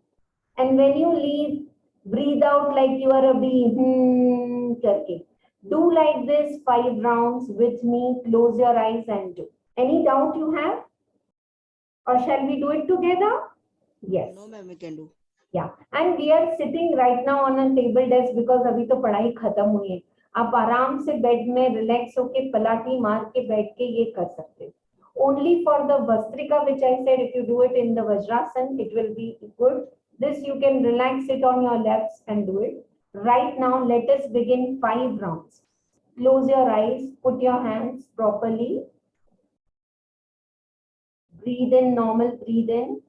and when you leave, breathe out like you are a bee. Karke. Do like this 5 rounds with me. Close your eyes and do. Any doubt you have? Or shall we do it together? Yes. No, ma'am, we can do. Yeah, and we are sitting right now on a table desk because अभी तो पढ़ाई खत्म हुई है. आप आराम से bed में रिलैक्स होके पलाटी मार के बैठ के ये कर सकते हो. Only for the Vastrika, which I said, if you do it in the Vajrasan, it will be good. This you can relax it on your laps and do it. Right now, let us begin 5 rounds. Close your eyes, put your hands properly. Breathe in normal, breathe in.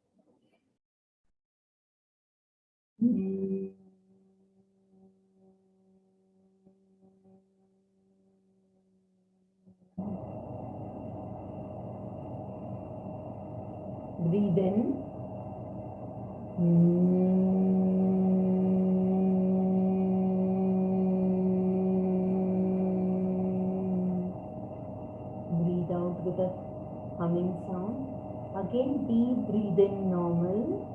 Breathe in. Breathe out with a humming sound. Again, deep breathe in normal.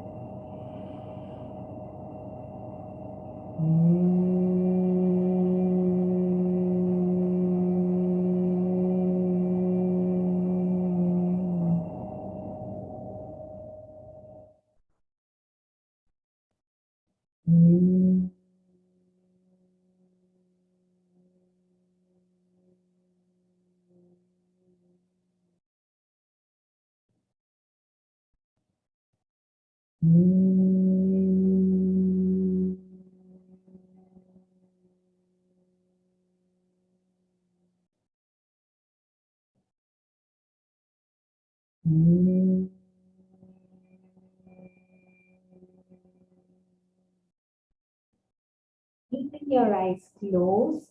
Keeping your eyes closed,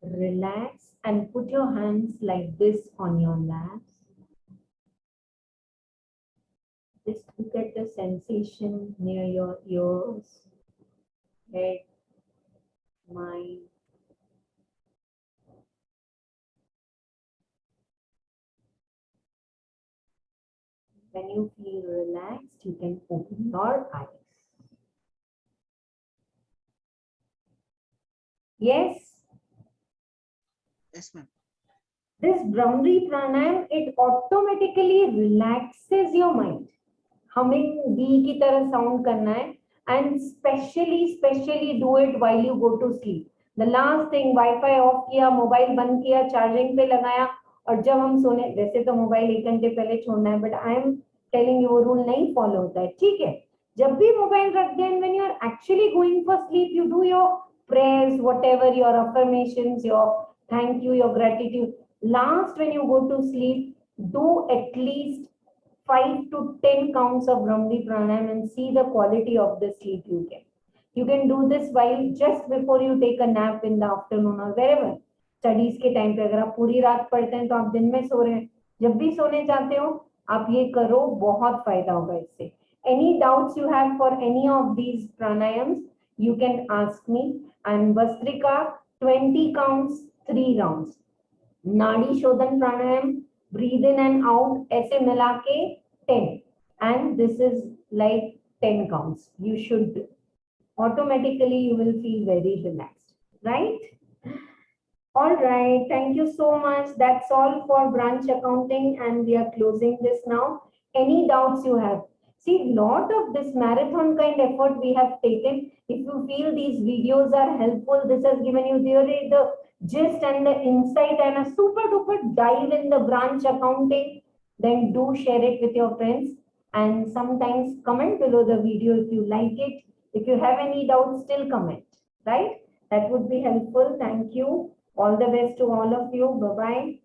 relax and put your hands like this on your laps. Just look at the sensation near your ears, head, mind. When you feel relaxed, you can open your eyes. Yes? Yes, ma'am. This Brahmari Pranayam, it automatically relaxes your mind. Humming bee की तरह sound करना है, and specially do it while you go to sleep. The last thing, Wi-Fi off किया, mobile बंद किया, charging पे लगाया, और जब हम सोने, वैसे तो मोबाइल 1 घंटे पहले छोड़ना है, but I am telling you वो रूल नहीं फॉलो होता है, ठीक है? जब भी मोबाइल रख दें, when you are actually going for sleep, you do your prayers, whatever your affirmations, your thank you, your gratitude. Last, when you go to sleep, do at least 5 to 10 counts of Brahmari Pranayam and see the quality of the sleep you get. You can do this while just before you take a nap in the afternoon or wherever. Studies के time पे अगर आप पूरी रात पढ़ते हैं तो आप दिन में सो रहे हैं, जब भी सोने जाते हो आप ये करो, बहुत फायदा होगा इससे. Any doubts you have for any of these pranayams, you can ask me. I'm Vastrika. 20 counts, 3 rounds. नाड़ी शोधन प्राणायाम, breathe in and out, ऐसे मिला के 10, and this is like 10 counts. You should automatically, you will feel very relaxed, right? All right, thank you so much. That's all for branch accounting, and we are closing this now. Any doubts you have? See, lot of this marathon kind effort we have taken. If you feel these videos are helpful, this has given you the gist and the insight and a super duper dive in the branch accounting, then do share it with your friends, and sometimes comment below the video if you like it. If you have any doubts, still comment, right? That would be helpful. Thank you. All the best to all of you. Bye bye.